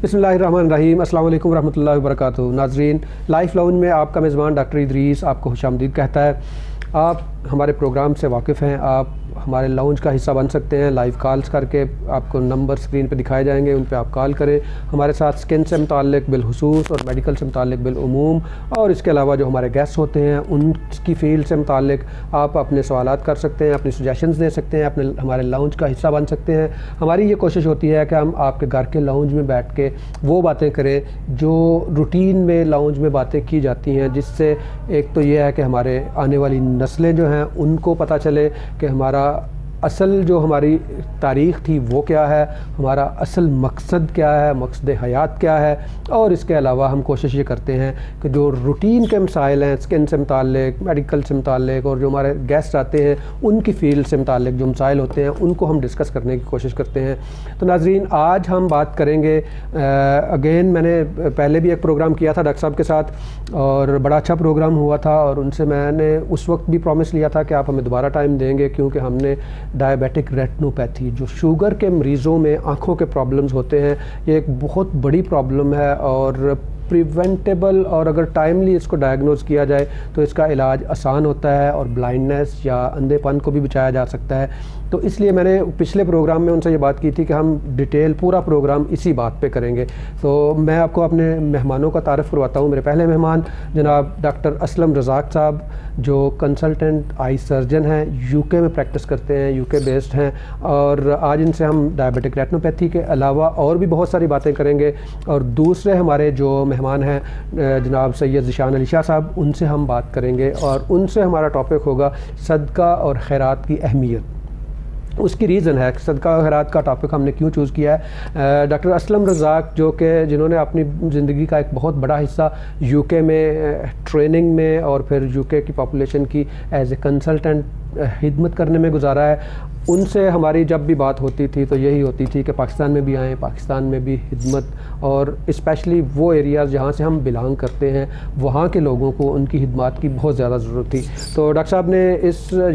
बिस्मिल्लाहिर्रहमानिर्रहीम, अस्सलाम वालेकुम रहमतुल्लाहि व बरकातुहू। नाज़रीन, लाइफ लाउंज में आपका मेज़बान डॉक्टर इदरीस आपको खुशामदीद कहता है। आप हमारे प्रोग्राम से वाकिफ़ हैं, आप हमारे लाउंज का हिस्सा बन सकते हैं। लाइव कॉल्स करके आपको नंबर स्क्रीन पे दिखाए जाएंगे, उन पे आप कॉल करें। हमारे साथ स्किन से मुताल्लिक़ बिलखुसूस और मेडिकल से मुताल्लिक़ बिलउमूम, और इसके अलावा जो हमारे गेस्ट होते हैं उनकी फ़ील्ड से मुताल्लिक़ आप अपने सवालात कर सकते हैं, अपनी सजेशंस दे सकते हैं, अपने हमारे लाउंज का हिस्सा बन सकते हैं। हमारी ये कोशिश होती है कि हम आपके घर के लाउंज में बैठ के वो बातें करें जो रूटीन में लाउंज में बातें की जाती हैं, जिससे एक तो ये है कि हमारे आने वाली नस्लें जो हैं उनको पता चले कि हमारा असल जो हमारी तारीख़ थी वो क्या है, हमारा असल मकसद क्या है, मकसद हयात क्या है। और इसके अलावा हम कोशिश ये करते हैं कि जो रूटीन के मसाइल हैं, स्किन से मुताल्लिक़, मेडिकल से मुताल्लिक़, और जो हमारे गेस्ट आते हैं उनकी फ़ील्ड से मुताल्लिक़ जो मसाइल होते हैं उनको हम डिस्कस करने की कोशिश करते हैं। तो नाज़रीन, आज हम बात करेंगे अगेन, मैंने पहले भी एक प्रोग्राम किया था डॉक्टर साहब के साथ और बड़ा अच्छा प्रोग्राम हुआ था, और उनसे मैंने उस वक्त भी प्रॉमिस लिया था कि आप हमें दोबारा टाइम देंगे, क्योंकि हमने डायबिटिक रेटिनोपैथी, जो शुगर के मरीज़ों में आँखों के प्रॉब्लम्स होते हैं, ये एक बहुत बड़ी प्रॉब्लम है और प्रिवेंटेबल, और अगर टाइमली इसको डायग्नोज़ किया जाए तो इसका इलाज आसान होता है और ब्लाइंडनेस या अंधेपन को भी बचाया जा सकता है। तो इसलिए मैंने पिछले प्रोग्राम में उनसे ये बात की थी कि हम डिटेल पूरा प्रोग्राम इसी बात पे करेंगे। तो मैं आपको अपने मेहमानों का तारफ़ करवाता हूँ। मेरे पहले मेहमान जनाब डॉक्टर असलम रज़ाक साहब, जो कंसल्टेंट आई सर्जन हैं, यूके में प्रैक्टिस करते हैं, यूके बेस्ड हैं, और आज इनसे हम डायबिटिक रेटिनोपैथी के अलावा और भी बहुत सारी बातें करेंगे। और दूसरे हमारे जो मेहमान हैं जनाब सैयद ज़ीशान अली शाह साहब, उनसे हम बात करेंगे और उनसे हमारा टॉपिक होगा सदका और खैरात की अहमियत। उसकी रीज़न है सदका और खैरात का टॉपिक हमने क्यों चूज़ किया है। डॉक्टर असलम रज़ाक, जो कि जिन्होंने अपनी ज़िंदगी का एक बहुत बड़ा हिस्सा यूके में ट्रेनिंग में और फिर यूके की पॉपुलेशन की एज ए कंसल्टेंट खिदमत करने में गुजारा है, उनसे हमारी जब भी बात होती थी तो यही होती थी कि पाकिस्तान में भी आएँ, पाकिस्तान में भी खिदमत, और स्पेशली वो एरियाज़ जहाँ से हम बिलोंग करते हैं वहाँ के लोगों को उनकी खिदमत की बहुत ज़्यादा ज़रूरत थी। तो डॉक्टर साहब ने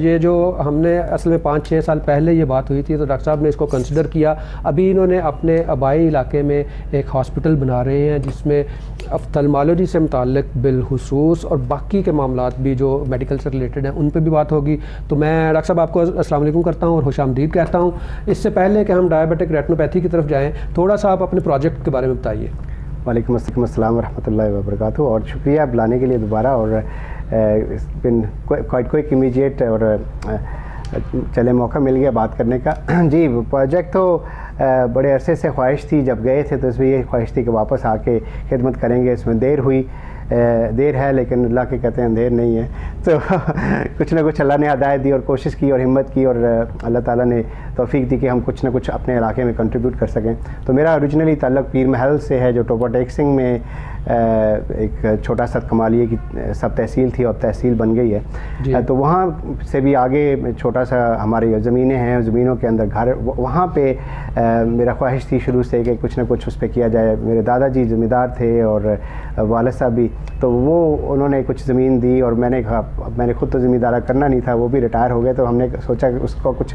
ये जो हमने असल में 5-6 साल पहले ये बात हुई थी, तो डॉक्टर साहब ने इसको कंसिडर किया। अभी इन्होंने अपने आबाई इलाके में एक हॉस्पिटल बना रहे हैं जिसमें ऑफ्थल्मोलॉजी से मुताल्लिक़ बिलखुसूस और बाकी के मामलात भी जो मेडिकल से रिलेटेड हैं उन पर भी बात होगी। तो मैं डॉक्टर साहब आपको अस्सलाम वालेकुम करता हूँ और खुशामदीद कहता हूँ। इससे पहले कि हम डायबिटिक रेटिनोपैथी की तरफ जाएँ, थोड़ा सा आप अपने प्रोजेक्ट के बारे में बताइए। वालेकुम अस्सलाम व रहमतुल्लाहि व बरकातुहू, और शुक्रिया बुलाने के लिए दोबारा। और बिन क्वाइट इमीडिएट और चले मौका मिल गया बात करने का। जी, प्रोजेक्ट तो बड़े अरसे से ख्वाहिश थी, जब गए थे तो इसमें ये ख्वाहिश थी कि वापस आके खिदमत करेंगे। इसमें देर हुई, देर है लेकिन अल्लाह के कहते हैं देर नहीं है। तो कुछ ना कुछ अल्लाह ने हिदायत दी और कोशिश की और हिम्मत की, और अल्लाह ताला ने तौफीक दी कि हम कुछ ना कुछ अपने इलाके में कंट्रीब्यूट कर सकें। तो मेरा ओरिजिनली ताल्लुक़ पीर महल से है, जो टोपा टेक सिंह में एक छोटा सा कमालिए की सब तहसील थी और तहसील बन गई है। तो वहाँ से भी आगे छोटा सा हमारी ज़मीनें हैं, ज़मीनों के अंदर घर, वहाँ पे मेरा ख्वाहिश थी शुरू से कि कुछ ना कुछ उस पर किया जाए। मेरे दादाजी ज़मींदार थे और वालिद साहब भी, तो वो उन्होंने कुछ ज़मीन दी और मैंने कहा, मैंने ख़ुद तो ज़मींदारा करना नहीं था, वो भी रिटायर हो गए, तो हमने सोचा कि उसको कुछ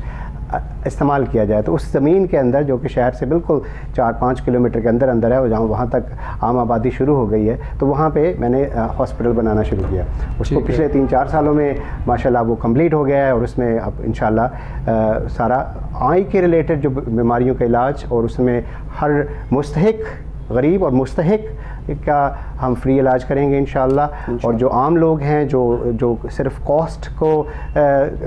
इस्तेमाल किया जाए। तो उस ज़मीन के अंदर, जो कि शहर से बिल्कुल 4-5 किलोमीटर के अंदर अंदर है, और जहाँ वहाँ तक आम आबादी शुरू हो गई है, तो वहाँ पे मैंने हॉस्पिटल बनाना शुरू किया। उसको पिछले 3-4 सालों में माशाल्लाह वो कंप्लीट हो गया है, और उसमें अब इंशाल्लाह सारा आई के रिलेटेड जो बीमारियों का इलाज, और उसमें हर मुस्तहिक गरीब और मुस्तहिक का हम फ्री इलाज करेंगे इंशाअल्लाह। और जो आम लोग हैं जो सिर्फ कॉस्ट को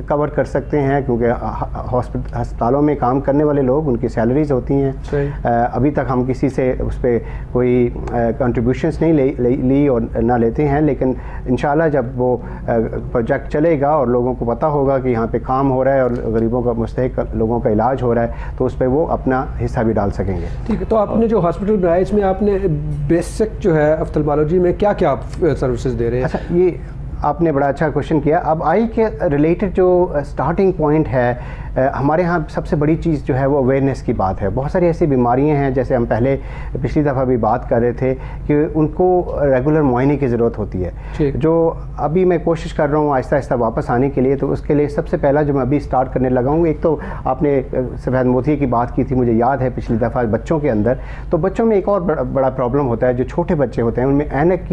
कवर कर सकते हैं, क्योंकि अस्पतालों में काम करने वाले लोग, उनकी सैलरीज होती हैं। अभी तक हम किसी से उस पर कोई कंट्रीब्यूशंस नहीं ली और ना लेते हैं, लेकिन इंशाअल्लाह जब वो प्रोजेक्ट चलेगा और लोगों को पता होगा कि यहाँ पे काम हो रहा है और गरीबों का, मुस्तहिक लोगों का इलाज हो रहा है, तो उस पर वो अपना हिस्सा भी डाल सकेंगे। ठीक है। तो आपने जो हॉस्पिटल बनाया, इसमें आपने बेसिक जो है ऑफ्थल्मोलॉजी में क्या क्या आप सर्विसेज दे रहे हैं? अच्छा, ये आपने बड़ा अच्छा क्वेश्चन किया। अब आई के रिलेटेड जो स्टार्टिंग पॉइंट है हमारे यहाँ सबसे बड़ी चीज़ जो है वो अवेयरनेस की बात है। बहुत सारी ऐसी बीमारियां हैं, जैसे हम पहले पिछली दफ़ा भी बात कर रहे थे कि उनको रेगुलर मुआयने की ज़रूरत होती है, जो अभी मैं कोशिश कर रहा हूँ आहिस्ता आहिस्ता वापस आने के लिए। तो उसके लिए सबसे पहला जो मैं अभी स्टार्ट करने लगा हूँ, एक तो आपने सफ़ेद मोतिये की बात की थी, मुझे याद है पिछली दफ़ा बच्चों के अंदर। तो बच्चों में एक और बड़ा प्रॉब्लम होता है, जो छोटे बच्चे होते हैं उनमें ऐनक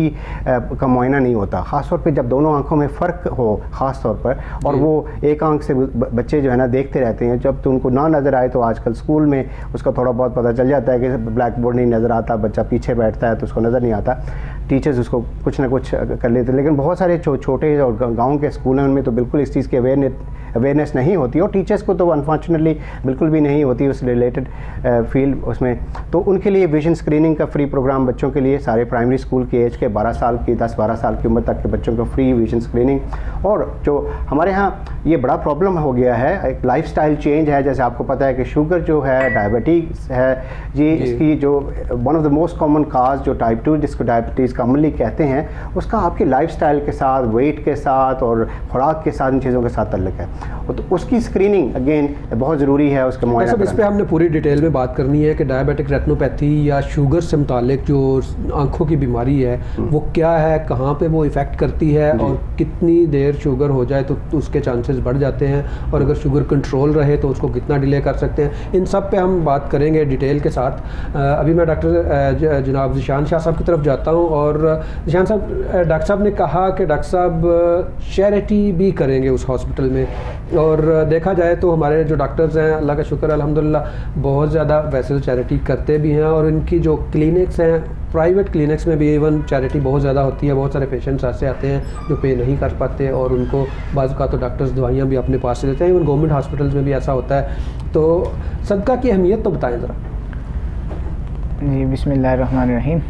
का मुआयना नहीं होता, ख़ासतौर पर जब दोनों आँखों में फ़र्क हो ख़ास तौर पर, और वो एक आंख से बच्चे जो है ना देखते रहते हैं। जब तो उनको ना नज़र आए, तो आजकल स्कूल में उसका थोड़ा बहुत पता चल जाता है कि ब्लैक बोर्ड नहीं नज़र आता, बच्चा पीछे बैठता है तो उसको नज़र नहीं आता, टीचर्स उसको कुछ ना कुछ कर लेते हैं। लेकिन बहुत सारे छोटे और गाँव के स्कूल हैं, उनमें तो बिल्कुल इस चीज़ की अवेयरनेस नहीं होती, और टीचर्स को तो अनफॉर्चुनेटली बिल्कुल भी नहीं होती उस रिलेटेड फील्ड उसमें। तो उनके लिए विजन स्क्रीनिंग का फ्री प्रोग्राम बच्चों के लिए, सारे प्राइमरी स्कूल के एज के 12 साल की 10-12 साल की उम्र तक के बच्चों को फ्री विजन स्क्रीनिंग। और जो हमारे यहाँ ये बड़ा प्रॉब्लम हो गया है, एक लाइफस्टाइल चेंज है। जैसे आपको पता है कि शुगर जो है, डायबिटीज़ है जी, इसकी जो one of the most common cause जो टाइप 2 जिसको डायबिटीज़ कॉमनली कहते हैं, उसका आपके लाइफस्टाइल के साथ, वेट के साथ और खुराक के साथ, इन चीज़ों के साथ ताल्लुक है। तो उसकी स्क्रीनिंग अगेन बहुत ज़रूरी है, उसके मुआयना इस पर हमने पूरी डिटेल में बात करनी है कि डायबिटिक रेटिनोपैथी या शुगर से मुतालिक जो आँखों की बीमारी है वो क्या है, कहाँ पे वो इफ़ेक्ट करती है, और कितनी देर शुगर हो जाए तो उसके चांसेस बढ़ जाते हैं, और अगर शुगर कंट्रोल रहे तो उसको कितना डिले कर सकते हैं। इन सब पे हम बात करेंगे डिटेल के साथ। अभी मैं डॉक्टर जनाब ज़ीशान शाह साहब की तरफ जाता हूँ। और ज़ीशान साहब, डॉक्टर साहब ने कहा कि डॉक्टर साहब चैरिटी भी करेंगे उस हॉस्पिटल में, और देखा जाए तो हमारे जो डॉक्टर्स हैं, अल्लाह का शुक्र अल्हम्दुलिल्लाह, बहुत ज़्यादा वैसे तो चैरिटी करते भी हैं, और इनकी जो क्लिनिक्स हैं, प्राइवेट क्लिनिक्स में भी इवन चैरिटी बहुत ज़्यादा होती है। बहुत सारे पेशेंट्स ऐसे आते हैं जो पे नहीं कर पाते, और उनको बाज़ का तो डॉक्टर्स दवाइयाँ भी अपने पास से देते हैं। इवन गवर्नमेंट हॉस्पिटल्स में भी ऐसा होता है। तो सदका की अहमियत तो बताएं ज़रा। जी, बिस्मिल्लाहिर्रहमानिर्रहीम।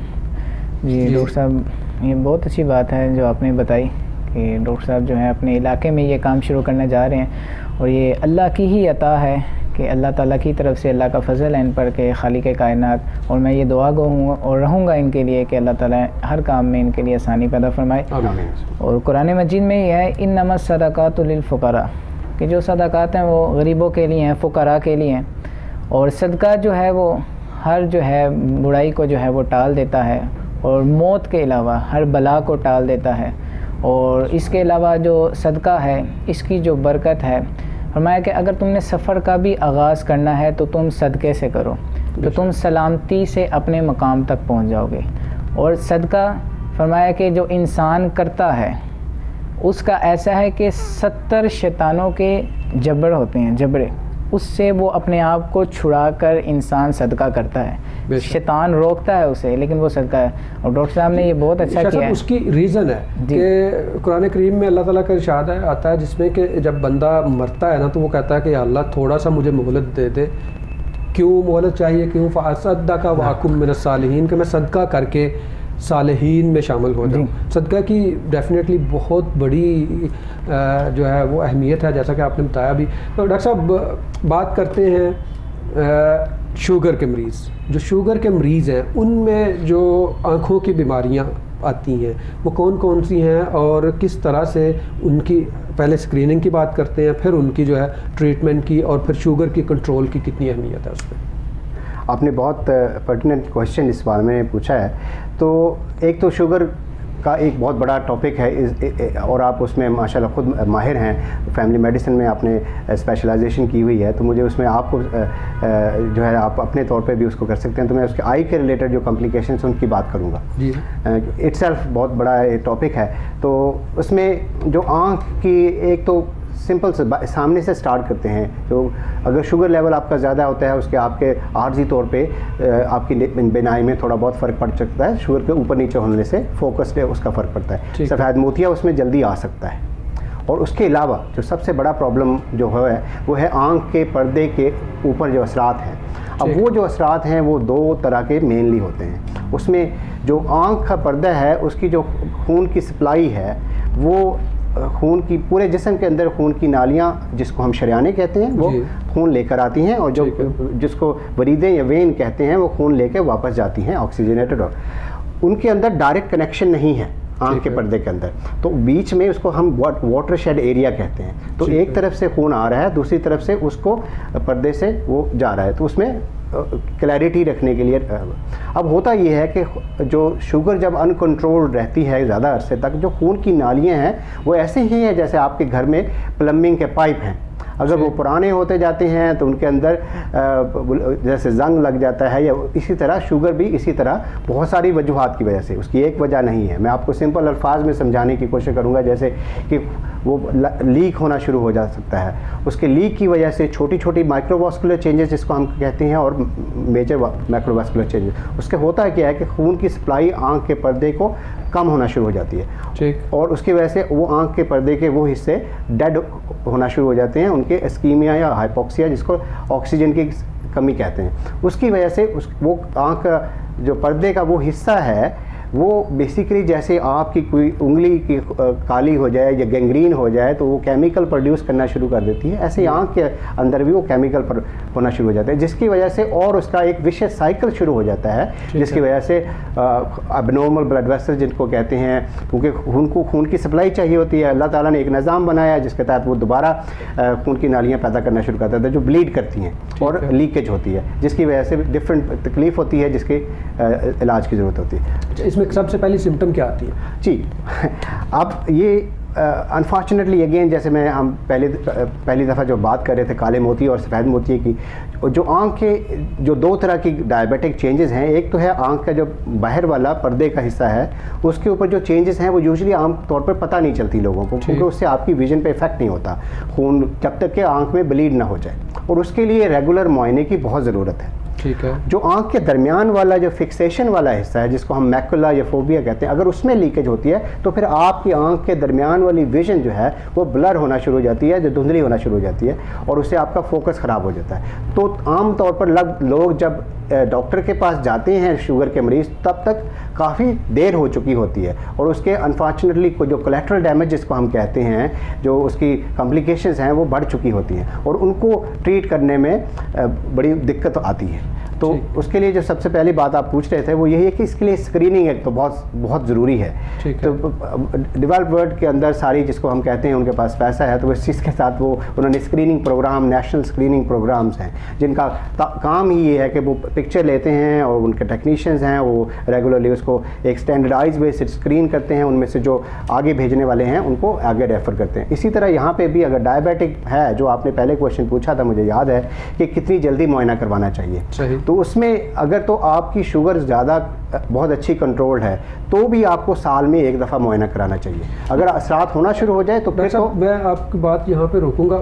जी डॉक्टर साहब, ये बहुत अच्छी बात है जो आपने बताई कि डॉक्टर साहब जो है अपने इलाके में ये काम शुरू करने जा रहे हैं, और ये अल्लाह की ही अता है कि अल्लाह ताला की तरफ से अल्लाह का फ़ज़ल है इन पर के खालिक कायनात। और मैं ये दुआ गो हूँ और रहूँगा इनके लिए कि अल्लाह ताला हर काम में इनके लिए आसानी पैदा फरमाए। और कुरान मजीद में ये है, इन्नमा सदक़ातु लिल फ़ुक़रा, कि जो सदक़ात हैं वो गरीबों के लिए हैं, फ़ुक़रा के लिए हैं। और सदका जो है वो हर जो है बुराई को जो है वो टाल देता है, और मौत के अलावा हर बला को टाल देता है। और इसके अलावा जो सदका है, इसकी जो बरकत है, फरमाया कि अगर तुमने सफ़र का भी आगाज़ करना है तो तुम सदक़े से करो, तो तुम सलामती से अपने मकाम तक पहुंच जाओगे। और सदका फरमाया कि जो इंसान करता है उसका ऐसा है कि 70 शैतानों के जबड़ होते हैं, जबड़े, उससे वो अपने आप को छुड़ा कर इंसान सदका करता है। शैतान रोकता है उसे, लेकिन वो सदका है। और डॉक्टर साहब ने ये बहुत अच्छा किया है। उसकी रीज़न है कि कुरान करीम में अल्लाह ताला का इरशाद आता है जिसमें कि जब बंदा मरता है ना, तो वो कहता है कि अल्लाह थोड़ा सा मुझे मोहलत दे दे। क्यों मोहलत चाहिए? क्यों? फ़असद्दक़ वअकुम मिनस सालिहीन, कि मैं सदका करके सालिहीन में शामिल हो जाऊँ। सदका की डेफिनेटली बहुत बड़ी जो है वो अहमियत है, जैसा कि आपने बताया भी। तो डॉक्टर साहब बात करते हैं शुगर के मरीज़। जो शुगर के मरीज़ हैं उनमें जो आँखों की बीमारियाँ आती हैं वो कौन कौन सी हैं, और किस तरह से उनकी पहले स्क्रीनिंग की बात करते हैं, फिर उनकी जो है ट्रीटमेंट की, और फिर शुगर की कंट्रोल की कितनी अहमियत है उस पर। आपने बहुत पर्टिनेंट क्वेश्चन इस बारे में पूछा है। तो एक तो शुगर का एक बहुत बड़ा टॉपिक है, और आप उसमें माशाल्लाह खुद माहिर हैं, फैमिली मेडिसिन में आपने स्पेशलाइजेशन की हुई है, तो मुझे उसमें आपको जो है आप अपने तौर पे भी उसको कर सकते हैं। तो मैं उसके आई के रिलेटेड जो कॉम्प्लिकेशंस उनकी बात करूँगा। जी, इट्सेल्फ बहुत बड़ा टॉपिक है। तो उसमें जो आँख की, एक तो सिंपल से सामने से स्टार्ट करते हैं। तो अगर शुगर लेवल आपका ज़्यादा होता है, उसके आपके आर्जी तौर पे आपकी बिनाई में थोड़ा बहुत फ़र्क पड़ सकता है। शुगर के ऊपर नीचे होने से फोकस पे उसका फ़र्क पड़ता है। सफ़ेद मोतिया उसमें जल्दी आ सकता है। और उसके अलावा जो सबसे बड़ा प्रॉब्लम जो है वो है आँख के पर्दे के ऊपर जो असरात हैं। अब वो जो असरात हैं वो दो तरह के मेनली होते हैं। उसमें जो आँख का पर्दा है, उसकी जो खून की सप्लाई है, वो खून की पूरे जिस्म के अंदर खून की नालियाँ, जिसको हम शरियाने कहते हैं, वो खून लेकर आती हैं, और जो जिसको वरीदें या वेन कहते हैं, वो खून लेकर वापस जाती हैं ऑक्सीजनेटेड। और उनके अंदर डायरेक्ट कनेक्शन नहीं है आँख के पर्दे के अंदर, तो बीच में उसको हम वाटर शेड एरिया कहते हैं। तो एक तरफ से खून आ रहा है, दूसरी तरफ से उसको पर्दे से वो जा रहा है, तो उसमें क्लैरिटी रखने के लिए। अब होता ये है कि जो शुगर जब अनकंट्रोल्ड रहती है ज़्यादा अरसे तक, जो खून की नालियाँ हैं वो ऐसे ही हैं जैसे आपके घर में प्लम्बिंग के पाइप हैं। अगर वो पुराने होते जाते हैं तो उनके अंदर जैसे जंग लग जाता है, या इसी तरह शुगर भी इसी तरह बहुत सारी वजूहात की वजह से, उसकी एक वजह नहीं है। मैं आपको सिंपल अल्फाज में समझाने की कोशिश करूँगा, जैसे कि वो लीक होना शुरू हो जा सकता है। उसके लीक की वजह से छोटी छोटी माइक्रोवास्कुलर चेंजेस जिसको हम कहते हैं, और मेजर माइक्रोवास्कुलर चेंजेस, उसके होता है क्या है कि खून की सप्लाई आँख के पर्दे को कम होना शुरू हो जाती है, ठीक, और उसकी वजह से वो आँख के पर्दे के वो हिस्से डेड होना शुरू हो जाते हैं, उनके इस्कीमिया या हाइपोक्सिया, जिसको ऑक्सीजन की कमी कहते हैं, उसकी वजह से वो आँख का जो पर्दे का वो हिस्सा है वो बेसिकली जैसे आपकी कोई उंगली की काली हो जाए या गैंग्रीन हो जाए तो वो केमिकल प्रोड्यूस करना शुरू कर देती है, ऐसे आँख के अंदर भी वो केमिकल होना शुरू हो जाता है, जिसकी वजह से और उसका एक विशेष साइकिल शुरू हो जाता है, जिसकी वजह से अबनॉर्मल ब्लड वेसल जिनको कहते हैं, क्योंकि खून की सप्लाई चाहिए होती है। अल्लाह ताला ने एक निज़ाम बनाया जिसके तहत वो दोबारा खून की नालियाँ पैदा करना शुरू करता है जो ब्लीड करती हैं और लीकेज होती है, जिसकी वजह से डिफरेंट तकलीफ़ होती है, जिसके इलाज की ज़रूरत होती है। इसमें सबसे पहली सिम्टम क्या आती है जी? अब ये अनफॉर्चुनेटली अगेन, जैसे हम पहली दफ़ा जो बात कर रहे थे काले मोती और सफ़ेद मोती की, जो आँख के जो दो तरह की डायबिटिक चेंजेस हैं, एक तो है आँख का जो बाहर वाला पर्दे का हिस्सा है, उसके ऊपर जो चेंजेस हैं वो यूजुअली आम तौर पर पता नहीं चलती लोगों को, क्योंकि उससे आपकी विजन पे इफेक्ट नहीं होता, खून जब तक कि आँख में ब्लीड ना हो जाए, और उसके लिए रेगुलर मुआयने की बहुत ज़रूरत है। ठीक है। जो आँख के दरमियान वाला जो फिक्सेशन वाला हिस्सा है, जिसको हम मैकुला या फोबिया कहते हैं, अगर उसमें लीकेज होती है तो फिर आपकी आँख के दरमियान वाली विजन जो है वो ब्लर होना शुरू हो जाती है, जो धुंधली होना शुरू हो जाती है, और उससे आपका फोकस ख़राब हो जाता है। तो आम तौर पर लोग जब डॉक्टर के पास जाते हैं शुगर के मरीज़, तब तक काफ़ी देर हो चुकी होती है, और उसके अनफॉर्चुनेटली जो कोलेट्रल डैमेज जिसको हम कहते हैं, जो उसकी कॉम्प्लिकेशंस हैं वो बढ़ चुकी होती हैं, और उनको ट्रीट करने में बड़ी दिक्कत आती है। तो उसके लिए जो सबसे पहली बात आप पूछ रहे थे वो यही है कि इसके लिए स्क्रीनिंग एक तो बहुत बहुत ज़रूरी है। तो डेवलप्ड वर्ल्ड के अंदर सारी जिसको हम कहते हैं उनके पास पैसा है, तो इस चीज़ के साथ वो उन्होंने screening programme, national screening programmes हैं, जिनका काम ही ये है कि वो पिक्चर लेते हैं और उनके टेक्नीशियंस हैं वो रेगुलरली उसको एक स्टैंडर्डाइज वे से स्क्रीन करते हैं, उनमें से जो आगे भेजने वाले हैं उनको आगे रेफ़र करते हैं। इसी तरह यहाँ पे भी अगर डायबिटिक है, जो आपने पहले क्वेश्चन पूछा था, मुझे याद है कि कितनी जल्दी मुआयना करवाना चाहिए, तो उसमें अगर तो आपकी शुगर ज़्यादा बहुत अच्छी कंट्रोल्ड है तो भी आपको साल में एक दफ़ा मुआयना कराना चाहिए। अगर असरात होना शुरू हो जाए तो फिर तो मैं आपकी बात यहाँ पे रोकूंगा।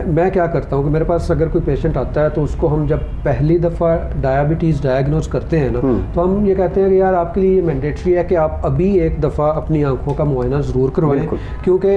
मैं क्या करता हूँ कि मेरे पास अगर कोई पेशेंट आता है तो उसको हम जब पहली दफ़ा डायबिटीज़ डायग्नोज करते हैं ना, तो हम ये कहते हैं कि यार आपके लिए ये मैंडेटरी है कि आप अभी एक दफ़ा अपनी आंखों का मुआयना ज़रूर करवाएं, क्योंकि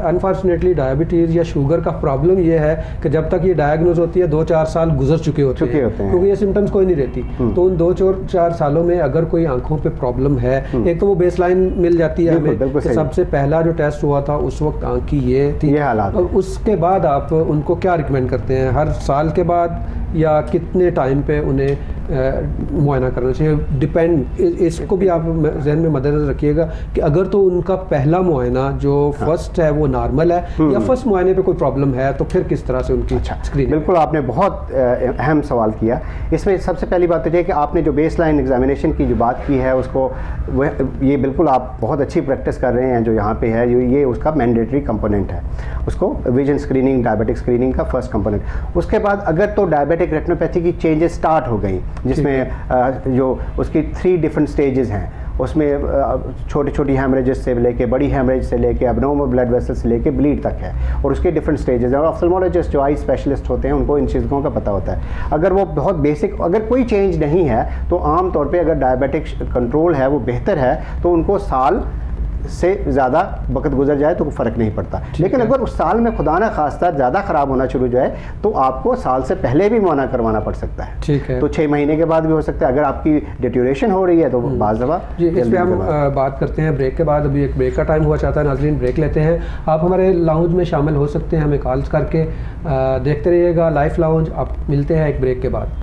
अनफॉर्चुनेटली डायबिटीज़ या शुगर का प्रॉब्लम ये है कि जब तक ये डायग्नोज होती है 2-4 साल गुजर चुके होते हैं, क्योंकि ये सिम्टम्स कोई नहीं रहती। तो उन 2-4 सालों में अगर कोई आंखों पे प्रॉब्लम है, एक तो वो बेसलाइन मिल जाती है हमें कि सबसे पहला जो टेस्ट हुआ था उस वक्त आंख की ये थी, ये हालात, और उसके बाद आप उनको क्या रिकमेंड करते हैं, हर साल के बाद या कितने टाइम पे उन्हें मुआयना करना चाहिए? डिपेंड, इसको भी आप जहन में मद्देनजर रखिएगा कि अगर तो उनका पहला मुआयना जो फर्स्ट है वो नॉर्मल है या फर्स्ट मुआयने पे कोई प्रॉब्लम है, तो फिर किस तरह से उनकी स्क्रीनिंग? बिल्कुल, आपने बहुत अहम सवाल किया। इसमें सबसे पहली बात तो ये कि आपने जो बेसलाइन एग्जामिनेशन की जो बात की है उसको ये बिल्कुल आप बहुत अच्छी प्रैक्टिस कर रहे हैं जो यहाँ पे है, ये उसका मैंडेटरी कंपोनेंट है, उसको विजन स्क्रीनिंग, डायबिटिक स्क्रीनिंग का फर्स्ट कंपोनेंट। उसके बाद अगर तो डायबिटिक रेटिनोपैथी की चेंजेस स्टार्ट हो गई, जिसमें जो उसकी 3 डिफरेंट स्टेजेस हैं, उसमें छोटी छोटी हेमरेजेस से लेके बड़ी हेमरेज से लेके अबनॉर्मल ब्लड वेसल से लेके ब्लीड तक है, और उसके डिफरेंट स्टेजेस हैं, और ऑफ्थल्मोलॉजिस्ट जो आई स्पेशलिस्ट होते हैं उनको इन चीज़ों का पता होता है। अगर वो बहुत बेसिक, अगर कोई चेंज नहीं है तो आम तौर पे अगर डायबिटिक कंट्रोल है वो बेहतर है, तो उनको साल से ज़्यादा वक्त गुजर जाए तो फ़र्क नहीं पड़ता। लेकिन अगर उस साल में खुदा न खास्ता ज़्यादा ख़राब होना शुरू हो जाए तो आपको साल से पहले भी मुआयना करवाना पड़ सकता है। ठीक है। तो 6 महीने के बाद भी हो सकता है। अगर आपकी डिट्यूरेशन हो रही है तो बाज़ दफ़ा जी, इस पर हम बात करते हैं ब्रेक के बाद। अभी एक ब्रेक का टाइम हुआ चाहता है, नाज़रीन ब्रेक लेते हैं। आप हमारे लाउंज में शामिल हो सकते हैं, हमें कॉल्स करके देखते रहिएगा लाइफ लाउंज। आप मिलते हैं एक ब्रेक के बाद।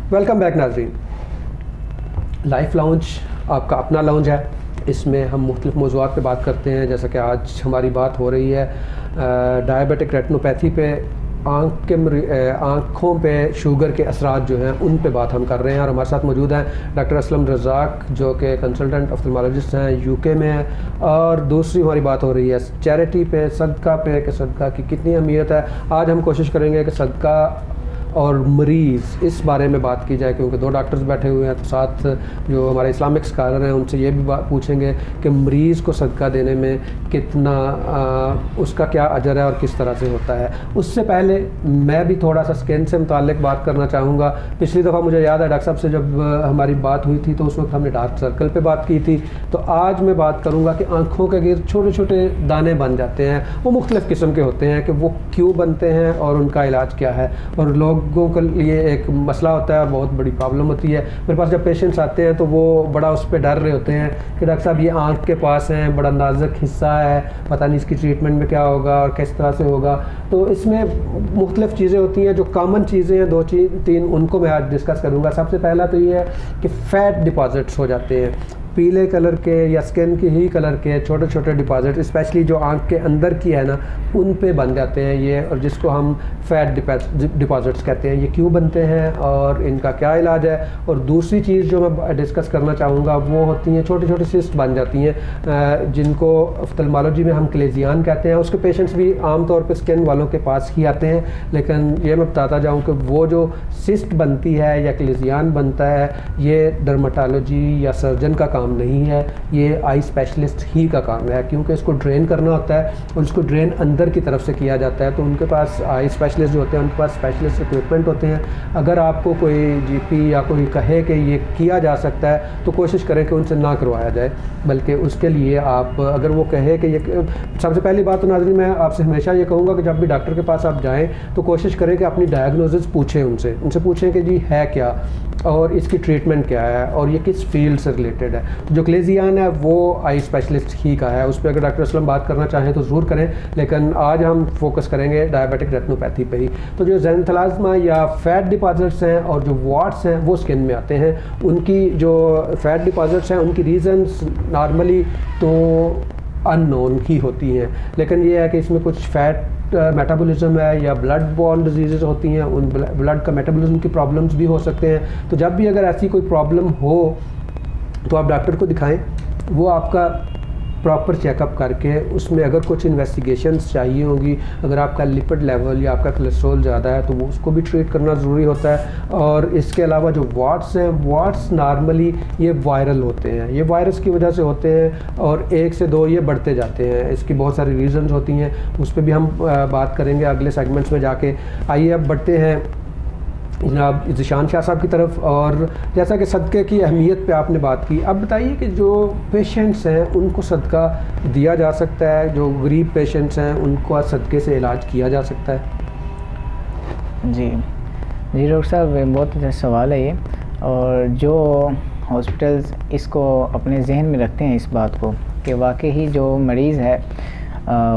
वेलकम बैक नाज़रीन। लाइफ लाउंज आपका अपना लाउंज है। इसमें हम मुख्तलिफ मौज़ूआत पे बात करते हैं, जैसा कि आज हमारी बात हो रही है डायबिटिक रेटिनोपैथी पे, आँखों पे शुगर के असरात जो हैं उन पे बात हम कर रहे हैं। और हमारे साथ मौजूद हैं डॉक्टर असलम रज़ाक, जो कि कंसल्टेंट ऑफ्थल्मोलॉजिस्ट हैं, यूके में हैं। और दूसरी हमारी बात हो रही है चैरिटी पे, सदका पे, कि सदका की कितनी अहमियत है। आज हम कोशिश करेंगे कि सदका और मरीज़ इस बारे में बात की जाए, क्योंकि दो डॉक्टर्स बैठे हुए हैं। तो साथ जो हमारे इस्लामिक स्कॉलर हैं उनसे ये भी बात पूछेंगे कि मरीज़ को सदका देने में कितना उसका क्या अजर है और किस तरह से होता है। उससे पहले मैं भी थोड़ा सा स्किन से मुताल्लिक बात करना चाहूँगा। पिछली दफ़ा मुझे याद है डॉक्टर साहब से जब हमारी बात हुई थी तो उस वक्त हमने डार्क सर्कल पर बात की थी। तो आज मैं बात करूँगा कि आँखों के गिर्द छोटे छोटे दाने बन जाते हैं, वो मुख्तलिफ़ किस्म के होते हैं, कि वो क्यों बनते हैं और उनका इलाज क्या है। और लोगों के लिए एक मसला होता है और बहुत बड़ी प्रॉब्लम होती है। मेरे पास जब पेशेंट्स आते हैं तो वो बड़ा उस पर डर रहे होते हैं कि डॉक्टर साहब ये आँख के पास हैं, बड़ा नाजुक हिस्सा है, पता नहीं इसकी ट्रीटमेंट में क्या होगा और किस तरह से होगा। तो इसमें मुख्तलिफ़ चीज़ें होती हैं। जो कॉमन चीज़ें हैं 2-3 उनको मैं आज डिस्कस करूँगा। सबसे पहला तो ये है कि फ़ैट डिपॉजिट्स हो जाते हैं, पीले कलर के या स्किन की ही कलर के छोटे छोटे डिपॉजिट, स्पेशली जो आँख के अंदर की है ना, उन पे बन जाते हैं ये, और जिसको हम फ़ैट डिपॉजिट्स कहते हैं। ये क्यों बनते हैं और इनका क्या इलाज है। और दूसरी चीज़ जो मैं डिस्कस करना चाहूँगा वो होती हैं छोटी छोटी सिस्ट बन जाती हैं, जिनको ऑफ्थल्मोलॉजी में हम क्लेजियान कहते हैं। उसके पेशेंट्स भी आम तौर पे स्किन वालों के पास ही आते हैं, लेकिन ये मैं बताता जाऊँ कि वो जो सिस्ट बनती है या क्लेजियान बनता है, ये डर्माटोलॉजी या सर्जन का काम नहीं है, ये आई स्पेशलिस्ट ही का काम है, क्योंकि इसको ड्रेन करना होता है और इसको ड्रेन अंदर की तरफ से किया जाता है। तो उनके पास आई स्पेशलिस्ट जो होते हैं उनके पास स्पेशलिस्ट इक्विपमेंट होते हैं। अगर आपको कोई जीपी या कोई कहे कि ये किया जा सकता है तो कोशिश करें कि उनसे ना करवाया जाए, बल्कि उसके लिए आप अगर वो कहे कि ये, सबसे पहली बात तो नाज़रीन मैं आपसे हमेशा ये कहूँगा कि जब भी डॉक्टर के पास आप जाएँ तो कोशिश करें कि अपनी डायग्नोसिस पूछें उनसे पूछें कि जी है क्या और इसकी ट्रीटमेंट क्या है और ये किस फील्ड से रिलेटेड है। जो क्लेजियान है वो आई स्पेशलिस्ट ही का है, उस पर अगर डॉक्टर असलम बात करना चाहें तो ज़रूर करें, लेकिन आज हम फोकस करेंगे डायबिटिक रेटिनोपैथी पे ही। तो जो ज़ेनिथलाज्मा या फ़ैट डिपॉजिट्स हैं और जो वाट्स हैं वो स्किन में आते हैं। उनकी जो फ़ैट डिपॉजिट्स हैं उनकी रीज़न्स नॉर्मली तो अननोन ही होती हैं, लेकिन ये है कि इसमें कुछ फ़ैट मेटाबॉलिज्म है या ब्लड बॉर्न डिजीज़ होती हैं, उन ब्लड का मेटाबॉलिज्म की प्रॉब्लम्स भी हो सकते हैं। तो जब भी अगर ऐसी कोई प्रॉब्लम हो तो आप डॉक्टर को दिखाएं, वो आपका प्रॉपर चेकअप करके उसमें अगर कुछ इन्वेस्टिगेशंस चाहिए होंगी, अगर आपका लिपिड लेवल या आपका कोलेस्ट्रॉल ज़्यादा है तो वो उसको भी ट्रीट करना ज़रूरी होता है। और इसके अलावा जो वाट्स हैं, वाट्स नॉर्मली ये वायरल होते हैं, ये वायरस की वजह से होते हैं और 1 से 2 ये बढ़ते जाते हैं। इसकी बहुत सारी रीज़न्स होती हैं, उस पर भी हम बात करेंगे अगले सेगमेंट्स में जाके। आइए अब बढ़ते हैं जनाब ज़ीशान शाह साहब की तरफ। और जैसा कि सदक़े की अहमियत पे आपने बात की, अब बताइए कि जो पेशेंट्स हैं उनको सदका दिया जा सकता है, जो गरीब पेशेंट्स हैं उनको सदक़े से इलाज किया जा सकता है? जी डॉक्टर साहब, बहुत अच्छा सवाल है ये। और जो हॉस्पिटल्स इसको अपने जहन में रखते हैं इस बात को कि वाकई ही जो मरीज़ है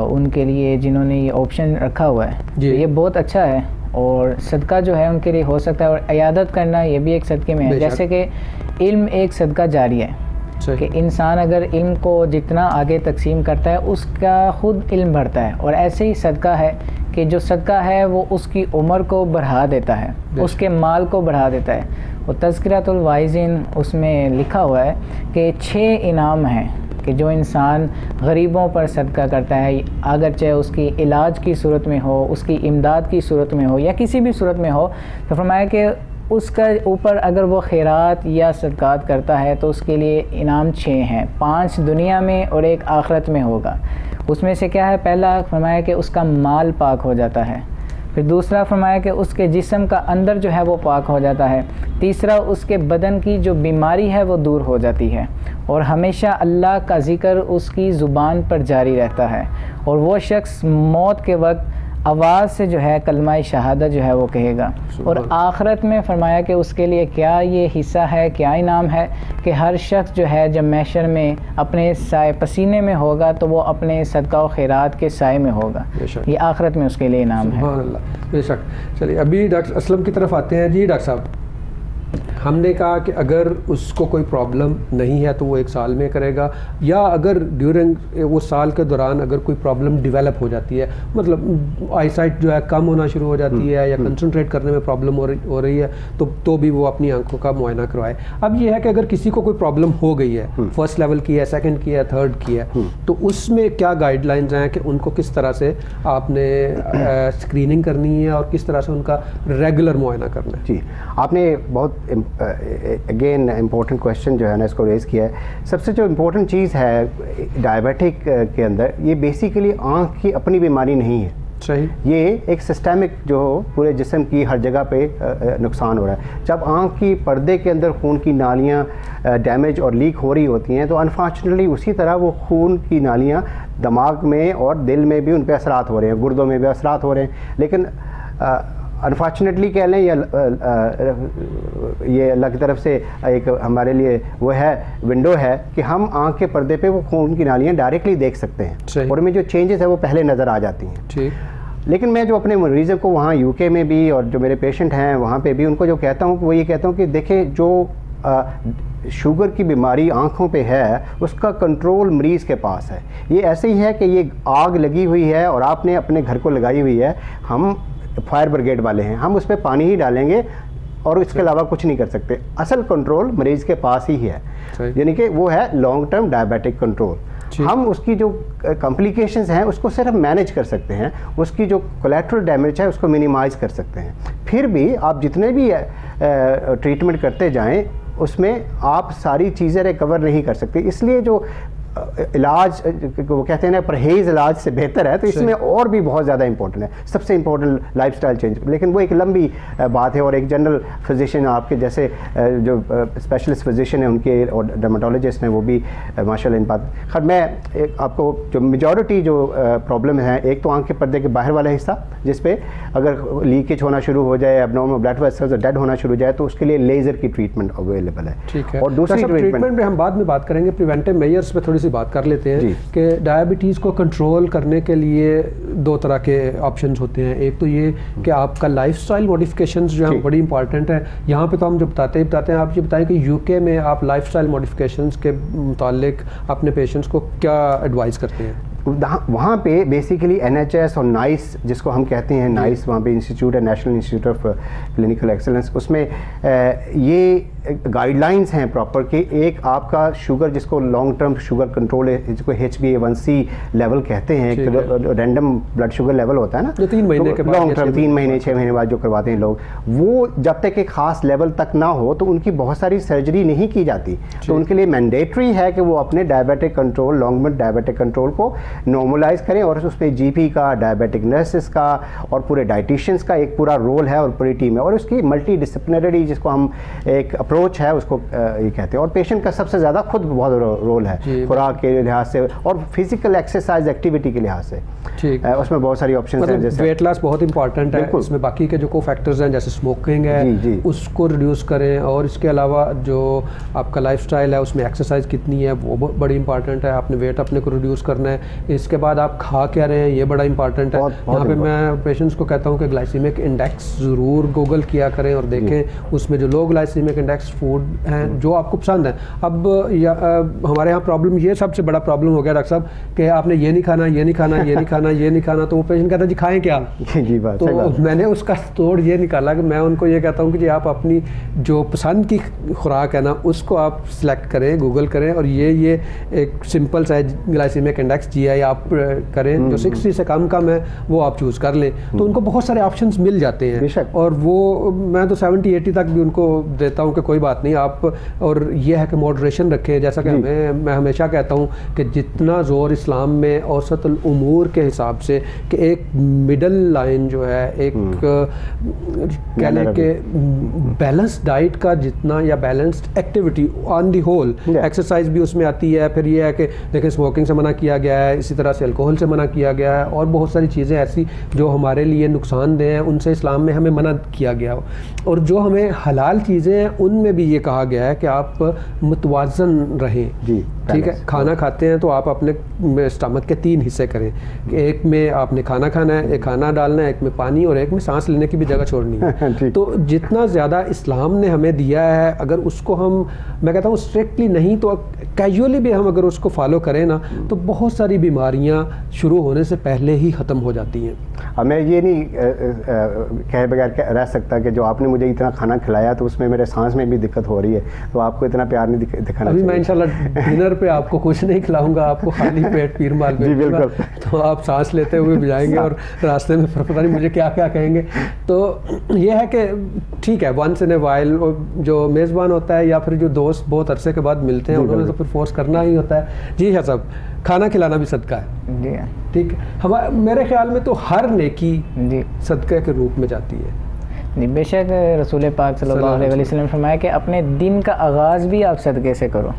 उनके लिए जिन्होंने ये ऑप्शन रखा हुआ है तो ये बहुत अच्छा है, और सदका जो है उनके लिए हो सकता है। और इयादत करना ये भी एक सदक़े में है, जैसे कि इल्म एक सदका जारी है कि इंसान अगर इल्म को जितना आगे तकसीम करता है उसका ख़ुद इल्म बढ़ता है। और ऐसे ही सदका है कि जो सदका है वो उसकी उम्र को बढ़ा देता है, उसके माल को बढ़ा देता है। और तज़किरातुल वाइज़िन उसमें लिखा हुआ है कि 6 इनाम हैं कि जो इंसान गरीबों पर सदका करता है, अगर चाहे उसकी इलाज की सूरत में हो, उसकी इमदाद की सूरत में हो या किसी भी सूरत में हो, तो फरमाया कि उसका ऊपर अगर वो खैरात या सदक़ात करता है तो उसके लिए इनाम 6 हैं, 5 दुनिया में और 1 आखिरत में होगा। उसमें से क्या है, पहला फरमाया कि उसका माल पाक हो जाता है, फिर दूसरा फरमाया कि उसके जिस्म का अंदर जो है वो पाक हो जाता है, तीसरा उसके बदन की जो बीमारी है वो दूर हो जाती है, और हमेशा अल्लाह का ज़िक्र उसकी ज़ुबान पर जारी रहता है, और वो शख्स मौत के वक्त आवाज़ से जो है कलमा शहादत जो है वो कहेगा। और आखिरत में फरमाया कि उसके लिए क्या ये हिस्सा है, क्या इनाम है कि हर शख्स जो है जब महशर में अपने साए पसीने में होगा तो वो अपने सदका व खैरात के साए में होगा। ये आखिरत में उसके लिए इनाम है। बेशक। चलिए अभी डॉक्टर असलम की तरफ आते हैं। जी डॉक्टर साहब, हमने कहा कि अगर उसको कोई प्रॉब्लम नहीं है तो वो 1 साल में करेगा, या अगर ड्यूरिंग वो साल के दौरान अगर कोई प्रॉब्लम डेवलप हो जाती है, मतलब आईसाइट जो है कम होना शुरू हो जाती है या कंसंट्रेट करने में प्रॉब्लम हो रही है, तो भी वो अपनी आंखों का मुआयना करवाए। अब ये है कि अगर किसी को कोई प्रॉब्लम हो गई है, फर्स्ट लेवल की है, सेकंड की है, थर्ड की है, तो उसमें क्या गाइडलाइंस हैं कि उनको किस तरह से आपने स्क्रीनिंग करनी है और किस तरह से उनका रेगुलर मुआयना करना है? जी, आपने बहुत अगेन इम्पोर्टेंट क्वेश्चन जो है ना इसको रेज़ किया है। सबसे जो इम्पोर्टेंट चीज़ है डायबिटिक के अंदर, ये बेसिकली आँख की अपनी बीमारी नहीं है। सही। ये एक सिस्टमिक जो पूरे जिस्म की हर जगह पे नुकसान हो रहा है। जब आँख की पर्दे के अंदर खून की नालियाँ डैमेज और लीक हो रही होती हैं, तो अनफॉर्चुनेटली उसी तरह वो खून की नालियाँ दिमाग में और दिल में भी उन पर असरात हो रहे हैं, गुर्दों में भी असरात हो रहे हैं। लेकिन अनफॉर्चुनेटली कह लें या ये अल्लाह की तरफ से एक हमारे लिए वो है विंडो है कि हम आँख के पर्दे पे वो खून की नालियाँ डायरेक्टली देख सकते हैं और उनमें जो चेंजेस है वो पहले नज़र आ जाती हैं। ठीक। लेकिन मैं जो अपने मरीज़ों को वहाँ यूके में भी और जो मेरे पेशेंट हैं वहाँ पे भी उनको जो कहता हूँ वो ये कहता हूँ कि देखें, जो शुगर की बीमारी आँखों पे है उसका कंट्रोल मरीज़ के पास है। ये ऐसे ही है कि ये आग लगी हुई है और आपने अपने घर को लगाई हुई है, हम फायर ब्रिगेड वाले हैं, हम उस पर पानी ही डालेंगे और इसके अलावा कुछ नहीं कर सकते। असल कंट्रोल मरीज़ के पास ही है, यानी कि वो है लॉन्ग टर्म डायबिटिक कंट्रोल। हम उसकी जो कॉम्प्लिकेशंस हैं उसको सिर्फ मैनेज कर सकते हैं, उसकी जो कोलैटरल डैमेज है उसको मिनिमाइज़ कर सकते हैं। फिर भी आप जितने भी ट्रीटमेंट करते जाएं उसमें आप सारी चीज़ें रिकवर नहीं कर सकते। इसलिए जो इलाज वो कहते हैं ना, परहेज़ इलाज से बेहतर है, तो इसमें और भी बहुत ज़्यादा इंपॉर्टेंट है। सबसे इंपॉर्टेंट लाइफस्टाइल चेंज, लेकिन वो एक लंबी बात है और एक जनरल फिजिशियन आपके जैसे जो स्पेशलिस्ट फिजिशियन है उनके और डर्मेटोलॉजिस्ट हैं वो भी माशाल्लाह इन बात। खैर मैं आपको जो मेजॉरिटी जो प्रॉब्लम है, एक तो आँख के पर्दे के बाहर वाला हिस्सा जिस पे अगर लीकेज होना शुरू हो जाए, एब्नॉर्मल ब्लड वेसल्स डेड होना शुरू हो जाए, तो उसके लिए लेज़र की ट्रीटमेंट अवेलेबल है। ठीक है। और दूसरी ट्रीटमेंट में हम बाद में बात करेंगे, प्रिवेंटिव मेजर्स पे थोड़ी सी बात कर लेते हैं कि डायबिटीज़ को कंट्रोल करने के लिए 2 तरह के ऑप्शंस होते हैं। एक तो ये कि आपका लाइफस्टाइल मॉडिफिकेशंस जो है बड़ी इंपॉर्टेंट है। यहाँ पे तो हम जो बताते हैं, आप ये बताएं कि यूके में आप लाइफस्टाइल मॉडिफिकेशंस के मुतालिक अपने पेशेंट्स को क्या एडवाइस करते हैं? वहाँ पे बेसिकली NHS और नाइस जिसको हम कहते हैं, नाइस वहाँ पे इंस्टीट्यूट है, national institute of clinical excellence, उसमें ये गाइडलाइंस हैं प्रॉपर कि एक आपका शुगर जिसको लॉन्ग टर्म शुगर कंट्रोल है, जिसको HbA1c लेवल कहते हैं, एक रैंडम ब्लड शुगर लेवल होता है ना, जो 3 महीने के बाद, लॉन्ग टर्म 3 महीने 6 महीने बाद जो करवाते हैं लोग, वो जब तक एक ख़ास लेवल तक ना हो तो उनकी बहुत सारी सर्जरी नहीं की जाती। तो उनके लिए मैंडेटरी है कि वो अपने diabetic control, long term diabetic control को नॉर्मलाइज करें, और उस पर GP का, डायबिटिक नर्सेस का और पूरे डाइटिशियंस का एक पूरा रोल है और पूरी टीम है, और उसकी मल्टी डिसिप्लिनरी जिसको हम एक अप्रोच है उसको ये कहते हैं। और पेशेंट का सबसे ज़्यादा खुद बहुत रोल है, खुराक के लिहाज से और फिजिकल एक्सरसाइज एक्टिविटी के लिहाज से। ठीक, उसमें बहुत सारी ऑप्शन हैं, जैसे वेट लॉस बहुत इंपॉर्टेंट है, इसमें बाकी के जो को फैक्टर्स हैं जैसे स्मोकिंग है उसको रिड्यूस करें, और इसके अलावा जो आपका लाइफस्टाइल है उसमें एक्सरसाइज कितनी है वो बड़ी इंपॉर्टेंट है। आपने वेट अपने को रिड्यूस करना है, इसके बाद आप खा क्या रहे हैं ये बड़ा इंपॉर्टेंट है। यहाँ पे मैं पेशेंट्स को कहता हूँ कि ग्लाइसीमिक इंडेक्स ज़रूर गूगल किया करें और देखें उसमें जो लो ग्लाइसीमिक इंडेक्स फूड हैं जो आपको पसंद है। अब हमारे यहाँ प्रॉब्लम ये सबसे बड़ा प्रॉब्लम हो गया डॉक्टर साहब कि आपने ये नहीं खाना, ये नहीं खाना, ये नहीं खाना, ये नहीं खाना, तो वो पेशेंट कहता है जी खाएं क्या? जी बात, तो मैंने उसका तोड़ ये निकाला कि मैं उनको ये कहता हूँ कि जी आप अपनी जो पसंद की खुराक है ना उसको आप सिलेक्ट करें, गूगल करें, और ये एक सिंपल सा ग्लाइसीमिक इंडेक्स GI आप करें जो 60 से कम है वो आप चूज़ कर लें, तो उनको बहुत सारे ऑप्शंस मिल जाते हैं। और वो मैं तो 70-80 तक भी उनको देता हूँ कि कोई बात नहीं आप, और ये है कि मॉडरेशन रखें, जैसा कि मैं हमेशा कहता हूँ कि जितना ज़ोर इस्लाम में औसत उमूर के हिसाब से कि एक मिडल लाइन जो है, एक कह लें कि बैलेंस डाइट का जितना या balanced activity on the whole, exercise भी उसमें आती है। फिर ये है कि देखिए स्मोकिंग से मना किया गया है, इसी तरह से अल्कोहल से मना किया गया है, और बहुत सारी चीज़ें ऐसी जो हमारे लिए नुकसानदेह हैं उनसे इस्लाम में हमें मना किया गया। और जो हमें हलाल चीज़ें हैं उनमें भी ये कहा गया है कि आप मुतवाज़न रहें। ठीक है। खाना खाते हैं तो आप अपने स्टमक के 3 हिस्से करें, एक में आपने खाना खाना है, एक खाना डालना है, एक में पानी, और एक में सांस लेने की भी जगह छोड़नी है। तो जितना ज़्यादा इस्लाम ने हमें दिया है, अगर उसको हम, मैं कहता हूँ स्ट्रिक्टली नहीं तो कैजुअली भी हम अगर उसको फॉलो करें ना, तो बहुत सारी बीमारियाँ शुरू होने से पहले ही ख़त्म हो जाती हैं। अब मैं ये नहीं कहे बगैर रह सकता कि जो आपने मुझे इतना खाना खिलाया तो उसमें मेरे सांस में भी दिक्कत हो रही है, तो आपको इतना प्यार नहीं दिखाना अभी चाहिए। मैं इंशाल्लाह डिनर पे आपको कुछ नहीं खिलाऊंगा, आपको खाली पेट पीर माल जी बिल्कुल। तो आप सांस लेते हुए भी जाएंगे और रास्ते में पता नहीं मुझे क्या क्या कहेंगे। तो ये है कि ठीक है, वंस इन ए वाइल जो मेज़बान होता है या फिर जो दोस्त बहुत अरसे के बाद मिलते हैं उन्होंने तो फिर फोर्स करना ही होता है। जी है साहब, खाना खिलाना भी सदका है। जी ठीक है, मेरे ख्याल में तो हर नेकी जी सदक़े के रूप में जाती है। जी बेशक रसूल पाक सल्लल्लाहु अलैहि वसल्लम फरमाया कि अपने दिन का आगाज़ भी आप सदक़े से करो,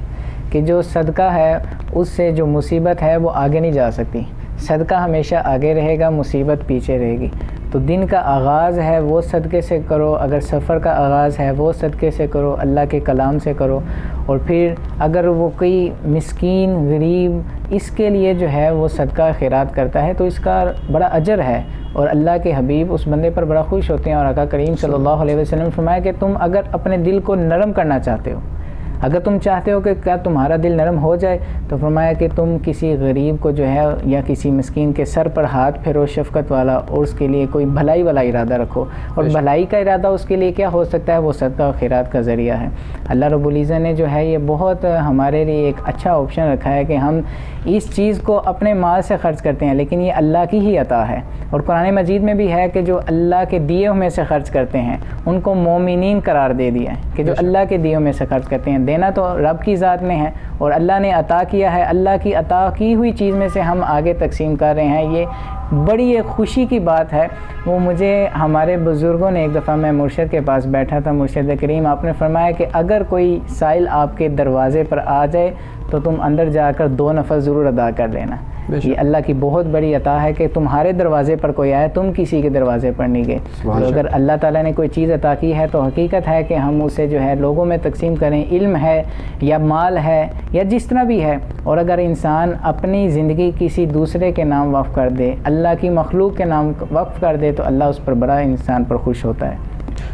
कि जो सदका है उससे जो मुसीबत है वो आगे नहीं जा सकती। सदका हमेशा आगे रहेगा, मुसीबत पीछे रहेगी। तो दिन का आगाज़ है वो सदक़े से करो, अगर सफ़र का आगाज़ है वो सदक़े से करो, अल्लाह के कलाम से करो। और फिर अगर वो कोई मिस्कीन गरीब इसके लिए जो है वो सदका खैरात करता है तो इसका बड़ा अजर है, और अल्लाह के हबीब उस बंदे पर बड़ा खुश होते हैं। और आका करीम सल्लल्लाहु अलैहि वसल्लम फरमाया कि तुम अगर अपने दिल को नरम करना चाहते हो, अगर तुम चाहते हो कि क्या तुम्हारा दिल नरम हो जाए, तो फरमाया कि तुम किसी गरीब को जो है या किसी मिस्कीन के सर पर हाथ फेरो शफ़क़त वाला, और उसके लिए कोई भलाई वाला इरादा रखो। और भलाई का इरादा उसके लिए क्या हो सकता है, वो सदका और खैरात का ज़रिया है। अल्लाह रब्बुल इज़्ज़त ने जो है ये बहुत हमारे लिए एक अच्छा ऑप्शन रखा है कि हम इस चीज़ को अपने माल से ख़र्च करते हैं, लेकिन ये अल्लाह की ही अता है। और कुरान मजीद में भी है कि जो अल्लाह के दिए में से ख़र्च करते हैं उनको मोमिनीन करार दे दिया है, कि जो अल्लाह के दिए में से ख़र्च करते हैं। देना तो रब की ज़ात में है और अल्लाह ने अता किया है, अल्लाह की अता की हुई चीज़ में से हम आगे तकसीम कर रहे हैं। ये बड़ी एक खुशी की बात है। वो मुझे हमारे बुज़ुर्गों ने, एक दफ़ा मैं मुर्शिद के पास बैठा था, मुर्शिद करीम आपने फरमाया कि अगर कोई साइल आपके दरवाज़े पर आ जाए तो तुम अंदर जाकर 2 नफ़ल ज़रूर अदा कर लेना। ये अल्लाह की बहुत बड़ी अता है कि तुम्हारे दरवाज़े पर कोई आए, तुम किसी के दरवाज़े पर नहीं गए। तो अगर अल्लाह ताला ने कोई चीज़ अता की है तो हकीकत है कि हम उसे जो है लोगों में तकसीम करें, इल्म है या माल है या जिस तरह भी है। और अगर इंसान अपनी ज़िंदगी किसी दूसरे के नाम वक़्फ़ कर दे, अल्लाह की मखलूक के नाम वक़्फ़ कर दे, तो अल्लाह उस पर बड़ा इंसान पर खुश होता है।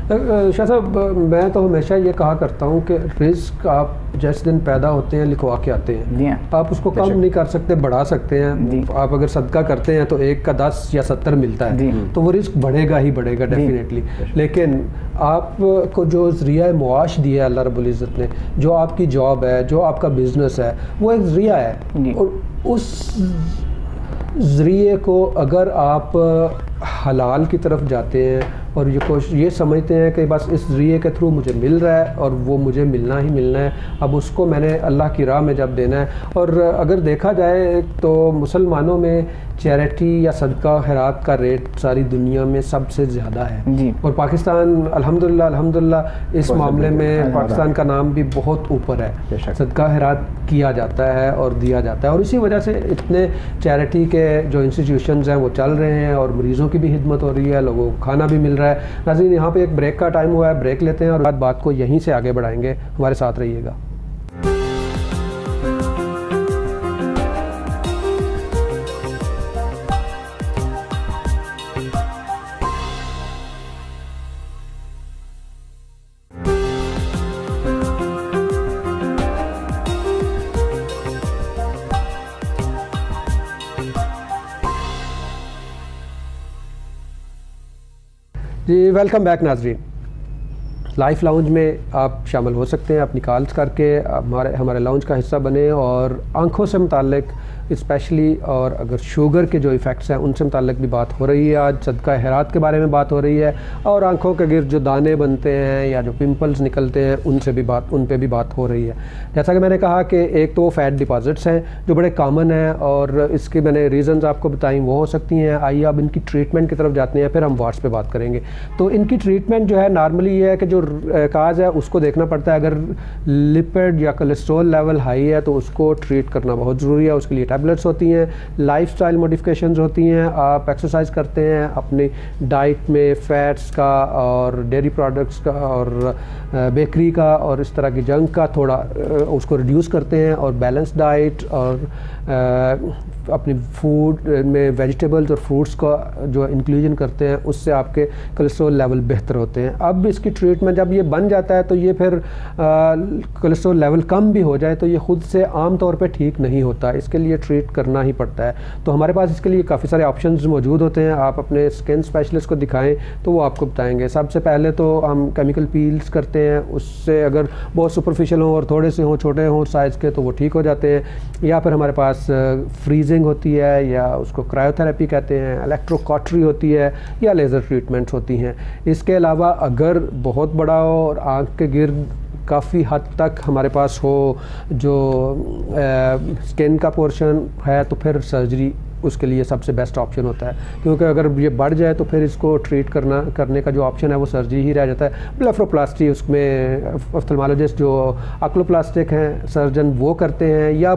शाह साहब, मैं तो हमेशा ये कहा करता हूँ कि रिस्क आप जिस दिन पैदा होते हैं लिखवा के आते हैं। आप उसको कम नहीं कर सकते, बढ़ा सकते हैं। आप अगर सदका करते हैं तो 1 का 10 या 70 मिलता है, तो वो रिस्क बढ़ेगा ही बढ़ेगा डेफिनेटली। लेकिन आपको जो ज़रिया मुआश दिया है अल्लाह रब्बुल इज़्ज़त ने, जो आपकी जॉब है, जो आपका बिज़नेस है, वो एक ज़रिया है। और उस ज़रिए को अगर आप हलाल की तरफ जाते हैं और ये समझते हैं कि बस इस ज़रिए के थ्रू मुझे मिल रहा है और वो मुझे मिलना ही मिलना है, अब उसको मैंने अल्लाह की राह में जब देना है। और अगर देखा जाए तो मुसलमानों में चैरिटी या सदका खैरात का रेट सारी दुनिया में सबसे ज़्यादा है जी। और पाकिस्तान अल्हम्दुलिल्लाह इस मामले में पाकिस्तान का नाम भी बहुत ऊपर है। सदका खैरात किया जाता है और दिया जाता है, और इसी वजह से इतने चैरिटी के जो इंस्टीट्यूशंस हैं वो चल रहे हैं और मरीज़ों की भी खिदमत हो रही है, लोगों को खाना भी मिल रहा है। नाज़रीन, यहाँ पे एक ब्रेक का टाइम हुआ है, ब्रेक लेते हैं और बात को यहीं से आगे बढ़ाएंगे। हमारे साथ रहिएगा। जी, वेलकम बैक नाज़रीन। लाइफ लाउंज में आप शामिल हो सकते हैं, अपनी कॉल्स करके हमारे लाउंज का हिस्सा बने और आँखों से मुताल्लिक स्पेशली, और अगर शुगर के जो इफ़ेक्ट्स हैं उनसे मुताल्लिक भी बात हो रही है। आज सदका खैरात के बारे में बात हो रही है, और आँखों के गिर्द जो दाने बनते हैं या जो पिंपल्स निकलते हैं उन पे भी बात हो रही है। जैसा कि मैंने कहा कि एक तो फैट डिपॉजिट्स हैं जो बड़े कॉमन हैं, और इसके मैंने रीज़न्स आपको बताई वो हो सकती हैं। आइए अब इनकी ट्रीटमेंट की तरफ जाते हैं, फिर हम वाट्स पे बात करेंगे। तो इनकी ट्रीटमेंट जो है नॉर्मली ये है कि जो काज है उसको देखना पड़ता है। अगर लिपिड या कोलेस्ट्रॉल लेवल हाई है तो उसको ट्रीट करना बहुत ज़रूरी है। उसके लिए टैबलेट्स होती हैं, लाइफस्टाइल मॉडिफिकेशंस होती हैं, आप एक्सरसाइज करते हैं, अपनी डाइट में फ़ैट्स का और डेयरी प्रोडक्ट्स का और बेकरी का और इस तरह की जंक का थोड़ा उसको रिड्यूस करते हैं, और बैलेंस डाइट और अपनी फूड में वेजिटेबल्स और फ्रूट्स का जो इंक्लूजन करते हैं, उससे आपके कोलेस्ट्रॉल लेवल बेहतर होते हैं। अब इसकी ट्रीटमेंट जब ये बन जाता है तो ये फिर कोलेस्ट्रॉल लेवल कम भी हो जाए तो ये ख़ुद से आम तौर पे ठीक नहीं होता, इसके लिए ट्रीट करना ही पड़ता है। तो हमारे पास इसके लिए काफ़ी सारे ऑप्शंस मौजूद होते हैं। आप अपने स्किन स्पेशलिस्ट को दिखाएं तो वो आपको बताएंगे। सबसे पहले तो हम केमिकल पील्स करते हैं, उससे अगर बहुत सुपरफिशियल हों और थोड़े से हों, छोटे हों साइज़ के, तो वो ठीक हो जाते हैं। या फिर हमारे पास फ्रीजिंग होती है, या उसको क्रायोथेरेपी कहते हैं, इलेक्ट्रोकॉटरी होती है, या लेज़र ट्रीटमेंट्स होती हैं। इसके अलावा अगर बहुत बड़ा हो और आँख के गिर्द काफ़ी हद तक हमारे पास हो जो स्किन का पोर्शन है, तो फिर सर्जरी उसके लिए सबसे बेस्ट ऑप्शन होता है, क्योंकि अगर ये बढ़ जाए तो फिर इसको ट्रीट करने का जो ऑप्शन है वो सर्जरी ही रह जाता है। ब्लेफरोप्लास्टी उसमें ऑफ्थल्मोलॉजिस्ट जो ऑक्लोप्लास्टिक हैं सर्जन वो करते हैं, या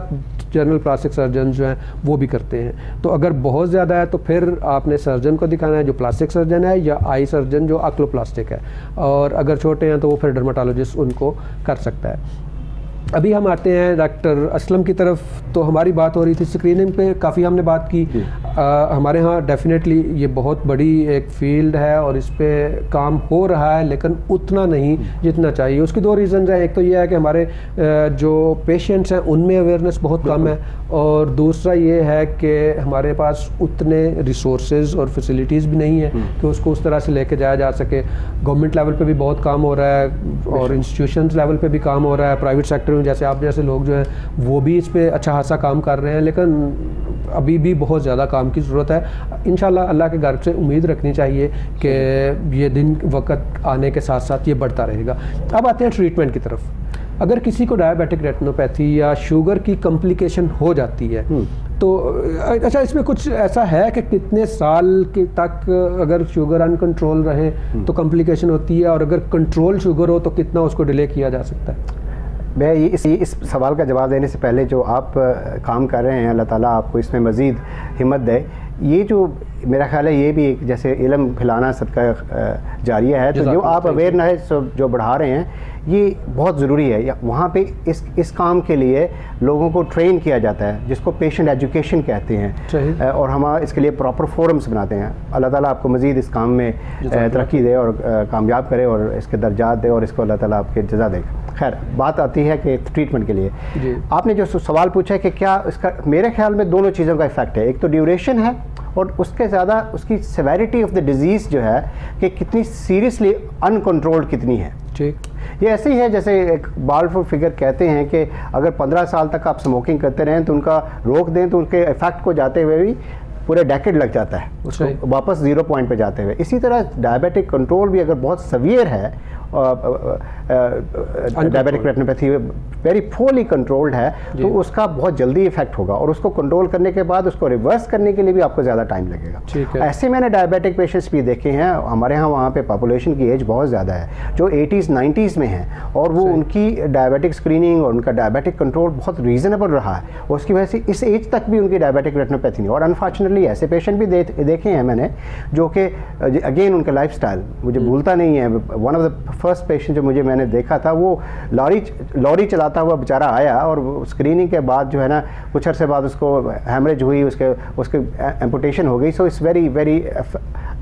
जनरल प्लास्टिक सर्जन जो हैं वो भी करते हैं। तो अगर बहुत ज़्यादा है तो फिर आपने सर्जन को दिखाना है जो प्लास्टिक सर्जन है, या आई सर्जन जो ऑक्लोप्लास्टिक है, और अगर छोटे हैं तो वो फिर डर्माटोलॉजिस्ट उनको कर सकता है। अभी हम आते हैं डॉक्टर असलम की तरफ। तो हमारी बात हो रही थी स्क्रीनिंग पे, काफ़ी हमने बात की। हमारे यहाँ डेफिनेटली ये बहुत बड़ी एक फील्ड है और इस पे काम हो रहा है, लेकिन उतना नहीं जितना चाहिए। उसकी दो रीज़न हैं। एक तो ये है कि हमारे जो पेशेंट्स हैं उनमें अवेयरनेस बहुत कम है, और दूसरा ये है कि हमारे पास उतने रिसोर्सेज और फैसिलिटीज़ भी नहीं है कि उसको उस तरह से लेके जाया जा सके। गवर्नमेंट लेवल पे भी बहुत काम हो रहा है और इंस्टीट्यूशंस लेवल पे भी काम हो रहा है। प्राइवेट सेक्टर में जैसे आप जैसे लोग जो हैं वो भी इस पे अच्छा खासा काम कर रहे हैं, लेकिन अभी भी बहुत ज़्यादा काम की ज़रूरत है। इंशाल्लाह अल्लाह के घर से उम्मीद रखनी चाहिए कि ये दिन वक्त आने के साथ साथ ये बढ़ता रहेगा। अब आते हैं ट्रीटमेंट की तरफ। अगर किसी को डायबिटिक रेटिनोपैथी या शुगर की कॉम्प्लिकेशन हो जाती है तो अच्छा, इसमें कुछ ऐसा है कि कितने साल के तक अगर शुगर अनकंट्रोल रहे तो कॉम्प्लिकेशन होती है, और अगर कंट्रोल शुगर हो तो कितना उसको डिले किया जा सकता है? मैं इस सवाल का जवाब देने से पहले जो आप काम कर रहे हैं, अल्लाह ताला आपको इसमें मज़ीद हिम्मत दे। ये जो मेरा ख्याल है ये भी एक जैसे इल्म फैलाना सदका जारिया है, तो जो आप अवेयरनेस जो बढ़ा रहे हैं ये बहुत ज़रूरी है। वहाँ पे इस काम के लिए लोगों को ट्रेन किया जाता है, जिसको पेशेंट एजुकेशन कहते हैं, और हम इसके लिए प्रॉपर फोरम्स बनाते हैं। अल्लाह ताला आपको मज़ीद इस काम में तरक्की दे और कामयाब करे और इसके दर्जात दे, और इसको अल्लाह ताला आपके जज़ा दे। खैर, बात आती है कि ट्रीटमेंट के लिए आपने जो सवाल पूछा है कि क्या इसका, मेरे ख्याल में दोनों चीज़ों का इफ़ेक्ट है। एक तो ड्यूरेशन है, और उसके ज़्यादा उसकी सेवेरिटी ऑफ द डिज़ीज़ जो है कि कितनी सीरियसली अनकंट्रोल्ड कितनी है। ठीक, ये ऐसे ही है जैसे एक बाल्फ फिगर कहते हैं कि अगर 15 साल तक आप स्मोकिंग करते रहें तो उनका रोक दें तो उनके इफ़ेक्ट को जाते हुए भी पूरे डेकेड लग जाता है उसको वापस 0 पॉइंट पे जाते हुए। इसी तरह डायबिटिक कंट्रोल भी अगर बहुत सवियर है, diabetic retinopathy very poorly controlled है, तो उसका बहुत जल्दी इफेक्ट होगा, और उसको कंट्रोल करने के बाद उसको रिवर्स करने के लिए भी आपको ज़्यादा टाइम लगेगा। ऐसे मैंने डायबिटिक पेशेंट्स भी देखे हैं हमारे यहाँ। वहाँ पे पॉपुलेशन की एज बहुत ज़्यादा है जो 80s 90s में हैं, और वो उनकी डायबिटिक स्क्रीनिंग और उनका डायबिटिक कंट्रोल बहुत रीज़नेबल रहा है, और उसकी वजह से इस एज तक भी उनकी डायबिटिक रेटिनोपैथी नहीं। और अनफॉर्चुनेटली ऐसे पेशेंट भी देखे हैं मैंने जो कि अगेन उनका लाइफस्टाइल मुझे भूलता नहीं है। One of the first patient जो मैंने देखा था, वो लॉरी चलाता हुआ बेचारा आया, और स्क्रीनिंग के बाद जो है ना कुछ अर्से बाद उसको हैमरेज हुई, उसके एम्पुटेशन हो गई। So it's very very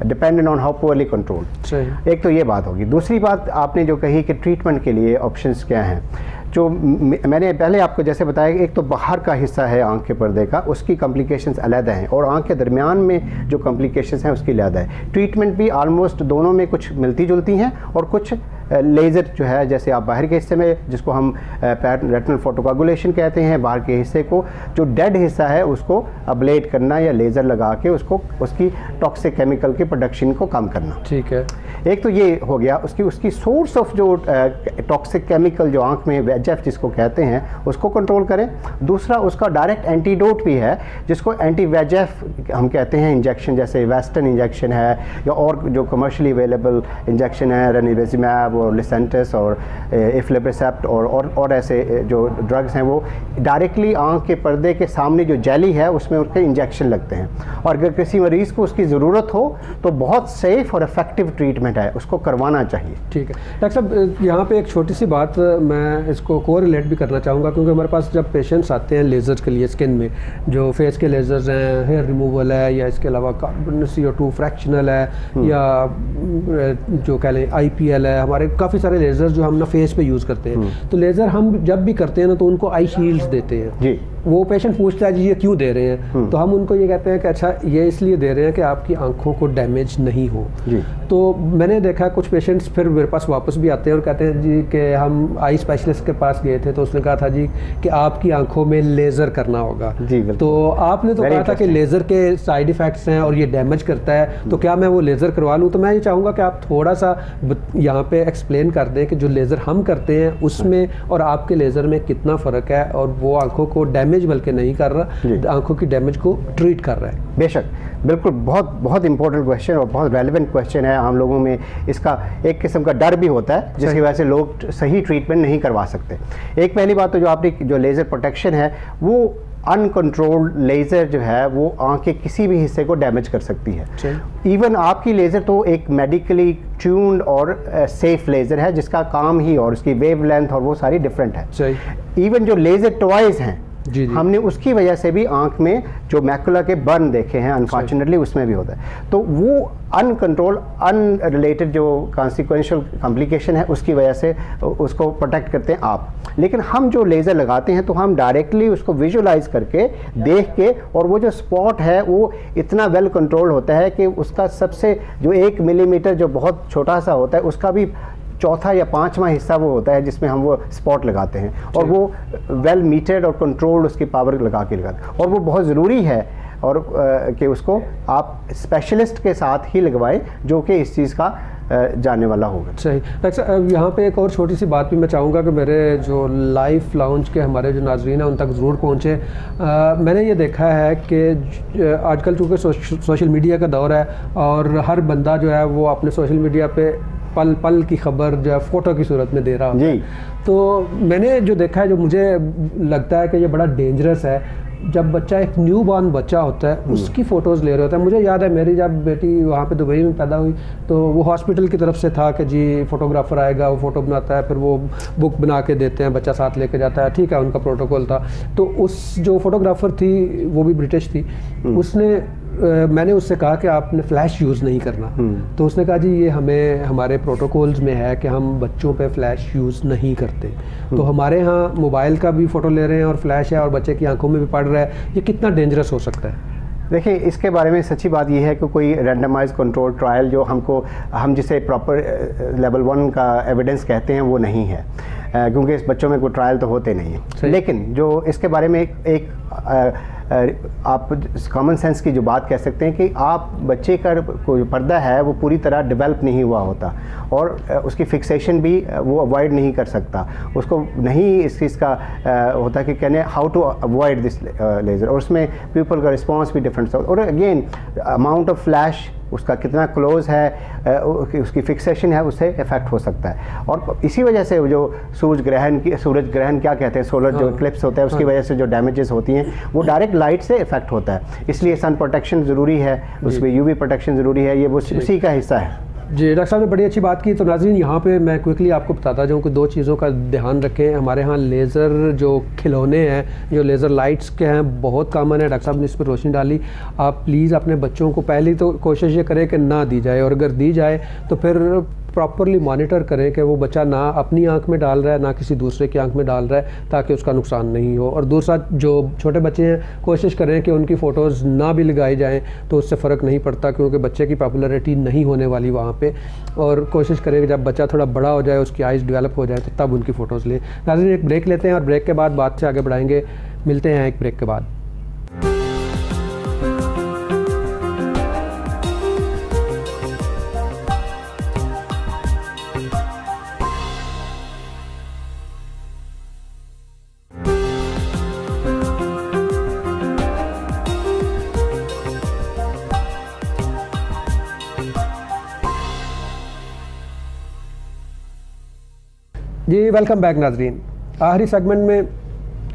dependent on how poorly control. एक तो ये बात होगी। दूसरी बात आपने जो कही कि ट्रीटमेंट के लिए ऑप्शंस क्या हैं, जो मैंने पहले आपको जैसे बताया कि एक तो बाहर का हिस्सा है आँख के पर्दे का, उसकी कॉम्प्लिकेशंस अलग हैं, और आँख के दरमियान में जो कॉम्प्लिकेशंस हैं उसकी अलग है। ट्रीटमेंट भी आलमोस्ट दोनों में कुछ मिलती जुलती हैं, और कुछ लेज़र जो है जैसे आप बाहर के हिस्से में जिसको हम रेटिनल फोटोकोगुलेशन कहते हैं, बाहर के हिस्से को जो डेड हिस्सा है उसको अब्लेट करना या लेज़र लगा के उसकी टॉक्सिक केमिकल के प्रोडक्शन को कम करना। ठीक है, एक तो ये हो गया। उसकी सोर्स ऑफ जो टॉक्सिक केमिकल जो आँख में VEGF जिसको कहते हैं उसको कंट्रोल करें। दूसरा उसका डायरेक्ट एंटीडोट भी है जिसको एंटी VEGF हम कहते हैं इंजेक्शन, जैसे वेस्टर्न इंजेक्शन है या और जो कमर्शियली अवेलेबल इंजेक्शन है रनिवेजिमैब और लिसेंटस और इफ्लिब्रिसेप्ट और ऐसे जो ड्रग्स हैं वो डायरेक्टली आँख के पर्दे के सामने जो जेली है उसमें उसके इंजेक्शन लगते हैं। और अगर किसी मरीज़ को उसकी ज़रूरत हो तो बहुत सेफ़ और इफ़ेक्टिव ट्रीटमेंट है, उसको करवाना चाहिए। ठीक है डॉक्टर साहब, यहाँ पे एक छोटी सी बात मैं इसको को रिलेट भी करना चाहूँगा, क्योंकि हमारे पास जब पेशेंट्स आते हैं लेज़र के लिए स्किन में, जो फेस के लेज़र्स हैं, हेयर रिमूवल है, या इसके अलावा कार्बन CO2 फ्रैक्शनल है, या जो कह लें IPL है, हमारे काफ़ी सारे लेज़र जो हम ना फेस पे यूज़ करते हैं। तो लेज़र हम जब भी करते हैं ना तो उनको आई शील्ड्स देते हैं जी। वो पेशेंट पूछता है जी ये क्यों दे रहे हैं, तो हम उनको ये कहते हैं कि अच्छा ये इसलिए दे रहे हैं कि आपकी आंखों को डैमेज नहीं हो जी। तो मैंने देखा कुछ पेशेंट्स फिर मेरे पास वापस भी आते हैं और कहते हैं जी कि हम आई स्पेशलिस्ट के पास गए थे तो उसने कहा था जी कि आपकी आंखों में लेज़र करना होगा जी। तो आपने तो कहा था कि लेज़र के साइड इफ़ेक्ट्स हैं और ये डैमेज करता है, तो क्या मैं वो लेज़र करवा लूँ? तो मैं ये चाहूँगा कि आप थोड़ा सा यहाँ पे एक्सप्लेन कर दें कि जो लेज़र हम करते हैं उसमें और आपके लेज़र में कितना फ़र्क है, और वो आंखों को डैमेज बल्कि नहीं कर रहा, आंखों की डैमेज को ट्रीट कर रहा है। बेशक, बिल्कुल, बहुत इंपॉर्टेंट क्वेश्चन और बहुत रेलेवेंट क्वेश्चन है। हम लोगों में इसका एक किस्म का डर भी होता है जिसकी वजह से लोग सही ट्रीटमेंट नहीं करवा सकते। एक पहली बात तो जो आपने जो लेज़र प्रोटेक्शन है वो अनकंट्रोल्ड लेज़र जो है वो आँख के किसी भी हिस्से को डैमेज कर सकती है। इवन आपकी लेज़र तो एक मेडिकली ट्यून्ड और सेफ लेज़र है जिसका काम ही और उसकी वेव लेंथ और वो सारी डिफरेंट है। इवन जो लेज़र टॉयज़ हैं जी। हमने उसकी वजह से भी आंख में जो मैकुला के बर्न देखे हैं अनफॉर्चुनेटली उसमें भी होता है। तो वो अनकंट्रोल अनरिलेटेड जो कॉन्सिक्वेंशियल कॉम्प्लिकेशन है उसकी वजह से उसको प्रोटेक्ट करते हैं आप। लेकिन हम जो लेज़र लगाते हैं तो हम डायरेक्टली उसको विजुलाइज करके देख के, और वो जो स्पॉट है वो इतना वेल कंट्रोल होता है कि उसका सबसे जो 1 मिलीमीटर जो बहुत छोटा सा होता है उसका भी चौथा या पांचवा हिस्सा वो होता है जिसमें हम वो स्पॉट लगाते हैं, और वो वेल मीटर्ड और कंट्रोल्ड उसकी पावर लगा के लगाते हैं। और वो बहुत ज़रूरी है और कि उसको आप स्पेशलिस्ट के साथ ही लगवाएं जो कि इस चीज़ का जानने वाला होगा। सही डॉक्टर साहब, यहाँ पे एक और छोटी सी बात भी मैं चाहूँगा कि मेरे जो लाइफ लाउंज के हमारे जो नाजरीन हैं उन तक ज़रूर पहुँचे। मैंने ये देखा है कि आजकल चूँकि सोशल मीडिया का दौर है और हर बंदा जो है वो अपने सोशल मीडिया पे पल पल की खबर जो है फ़ोटो की सूरत में दे रहा होता है। तो मैंने जो देखा है, जो मुझे लगता है कि ये बड़ा डेंजरस है, जब बच्चा एक न्यू बॉर्न बच्चा होता है उसकी फ़ोटोज़ ले रहे होता है। मुझे याद है मेरी जब बेटी वहाँ पे दुबई में पैदा हुई तो वो हॉस्पिटल की तरफ से था कि जी फ़ोटोग्राफ़र आएगा, वो फ़ोटो बनाता है, फिर वो बुक बना के देते हैं, बच्चा साथ लेके जाता है, ठीक है, उनका प्रोटोकॉल था। तो उस जो फ़ोटोग्राफ़र थी वो भी ब्रिटिश थी, उसने मैंने उससे कहा कि आपने फ़्लैश यूज़ नहीं करना। तो उसने कहा जी ये हमें हमारे प्रोटोकॉल्स में है कि हम बच्चों पे फ़्लैश यूज़ नहीं करते। तो हमारे यहाँ मोबाइल का भी फ़ोटो ले रहे हैं और फ्लैश है और बच्चे की आंखों में भी पड़ रहा है, ये कितना डेंजरस हो सकता है? देखिए, इसके बारे में सच्ची बात यह है कि कोई रैंडमाइज कंट्रोल ट्रायल जो हम जिसे प्रॉपर लेवल 1 का एविडेंस कहते हैं वो नहीं है, क्योंकि इस बच्चों में कोई ट्रायल तो होते नहीं है। लेकिन जो इसके बारे में एक आप कॉमन सेंस की जो बात कह सकते हैं कि आप बच्चे का कोई पर्दा है वो पूरी तरह डेवलप नहीं हुआ होता और उसकी फिक्सेशन भी वो अवॉइड नहीं कर सकता, उसको नहीं इस चीज़ का होता कि कहने how to avoid this leisure, और उसमें पीपल का रिस्पॉन्स भी डिफरेंट होता है। और अगेन अमाउंट ऑफ फ्लैश उसका कितना क्लोज है, उसकी फिक्सेशन है, उससे इफेक्ट हो सकता है। और इसी वजह से जो सूरज ग्रहण क्या कहते हैं, सोलर जो इक्लिप्स होता है, उसकी वजह से जो डैमेजेस होती हैं वो डायरेक्ट लाइट से इफेक्ट होता है। इसलिए सन प्रोटेक्शन ज़रूरी है, उसमें यूवी प्रोटेक्शन ज़रूरी है, ये वो उसी का हिस्सा है। जी डॉक्टर साहब ने बड़ी अच्छी बात की। तो नाज़रीन, यहाँ पे मैं क्विकली आपको बताता जाऊँ कि 2 चीज़ों का ध्यान रखें। हमारे यहाँ लेज़र जो खिलौने हैं, जो लेज़र लाइट्स के हैं, बहुत कॉमन है। डॉक्टर साहब ने इस पर रोशनी डाली। आप प्लीज़ अपने बच्चों को पहली तो कोशिश ये करें कि ना दी जाए, और अगर दी जाए तो फिर प्रॉपरली मॉनिटर करें कि वो बच्चा ना अपनी आंख में डाल रहा है ना किसी दूसरे की आंख में डाल रहा है, ताकि उसका नुकसान नहीं हो। और दूसरा, जो छोटे बच्चे हैं कोशिश करें कि उनकी फ़ोटोज़ ना भी लगाई जाएं, तो उससे फ़र्क नहीं पड़ता, क्योंकि बच्चे की पॉपुलैरिटी नहीं होने वाली वहाँ पे। और कोशिश करें कि जब बच्चा थोड़ा बड़ा हो जाए, उसकी आइज़ डेवलप हो जाए, तो तब उनकी फ़ोटोज़ लें। नाज़रीन, एक ब्रेक लेते हैं और ब्रेक के बाद बात से आगे बढ़ाएंगे। मिलते हैं एक ब्रेक के बाद। जी वेलकम बैक नाजरीन। आखिरी सेगमेंट में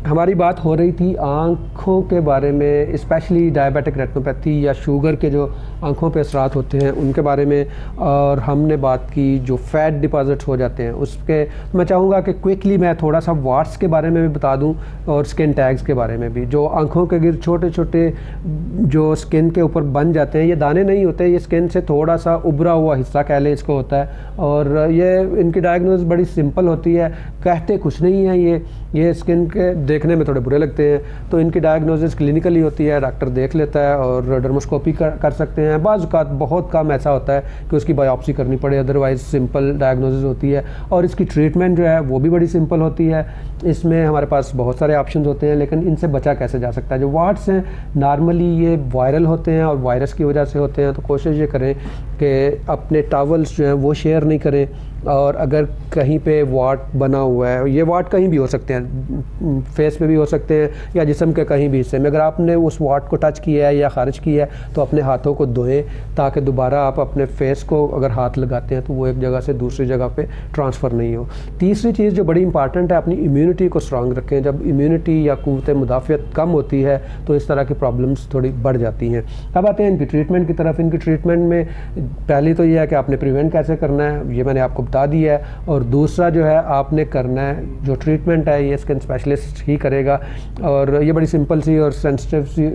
हमारी बात हो रही थी आँखों के बारे में, स्पेशली डायबिटिक रेटिनोपैथी या शुगर के जो आँखों पे असरात होते हैं उनके बारे में, और हमने बात की जो फैट डिपॉजिट्स हो जाते हैं उसके। मैं चाहूँगा कि क्विकली मैं थोड़ा सा वाट्स के बारे में भी बता दूं और स्किन टैग्स के बारे में भी। जो आँखों के गिर्द छोटे छोटे जो स्किन के ऊपर बन जाते हैं, ये दाने नहीं होते, ये स्किन से थोड़ा सा उभरा हुआ हिस्सा कह लें इसको होता है, और ये इनकी डायग्नोसिस बड़ी सिंपल होती है, कहते कुछ नहीं है। ये स्किन के देखने में थोड़े बुरे लगते हैं, तो इनकी डायग्नोसिस क्लिनिकली होती है, डॉक्टर देख लेता है और डर्मोस्कोपी कर सकते हैं। बाज़ औक़ात बहुत कम ऐसा होता है कि उसकी बायोप्सी करनी पड़े, अदरवाइज़ सिंपल डायग्नोसिस होती है। और इसकी ट्रीटमेंट जो है वो भी बड़ी सिंपल होती है। इसमें हमारे पास बहुत सारे ऑप्शन होते हैं, लेकिन इनसे बचा कैसे जा सकता है। जो वाट्स हैं नॉर्मली ये वायरल होते हैं और वायरस की वजह से होते हैं, तो कोशिश ये करें कि अपने टॉवल्स जो हैं वो शेयर नहीं करें। और अगर कहीं पे वाट बना हुआ है, ये वाट कहीं भी हो सकते हैं, फेस पे भी हो सकते हैं या जिस्म के कहीं भी हिस्से में, अगर आपने उस वाट को टच किया है या खारिज किया है तो अपने हाथों को धोएं, ताकि दोबारा आप अपने फेस को अगर हाथ लगाते हैं तो वो एक जगह से दूसरी जगह पे ट्रांसफ़र नहीं हो। तीसरी चीज़ जो बड़ी इंपॉर्टेंट है, अपनी इम्यूनिटी को स्ट्रांग रखें। जब इम्यूनिटी या क़ुव्वत मुदाफ़ियत कम होती है तो इस तरह की प्रॉब्लम्स थोड़ी बढ़ जाती हैं। अब आते हैं इनकी ट्रीटमेंट की तरफ। इनकी ट्रीटमेंट में पहली तो ये है कि आपने प्रिवेंट कैसे करना है, ये मैंने आपको बता दिया है। और दूसरा जो है आपने करना है, जो ट्रीटमेंट है ये स्किन स्पेशलिस्ट ही करेगा, और ये बड़ी सिंपल सी और सेंसिटिव सी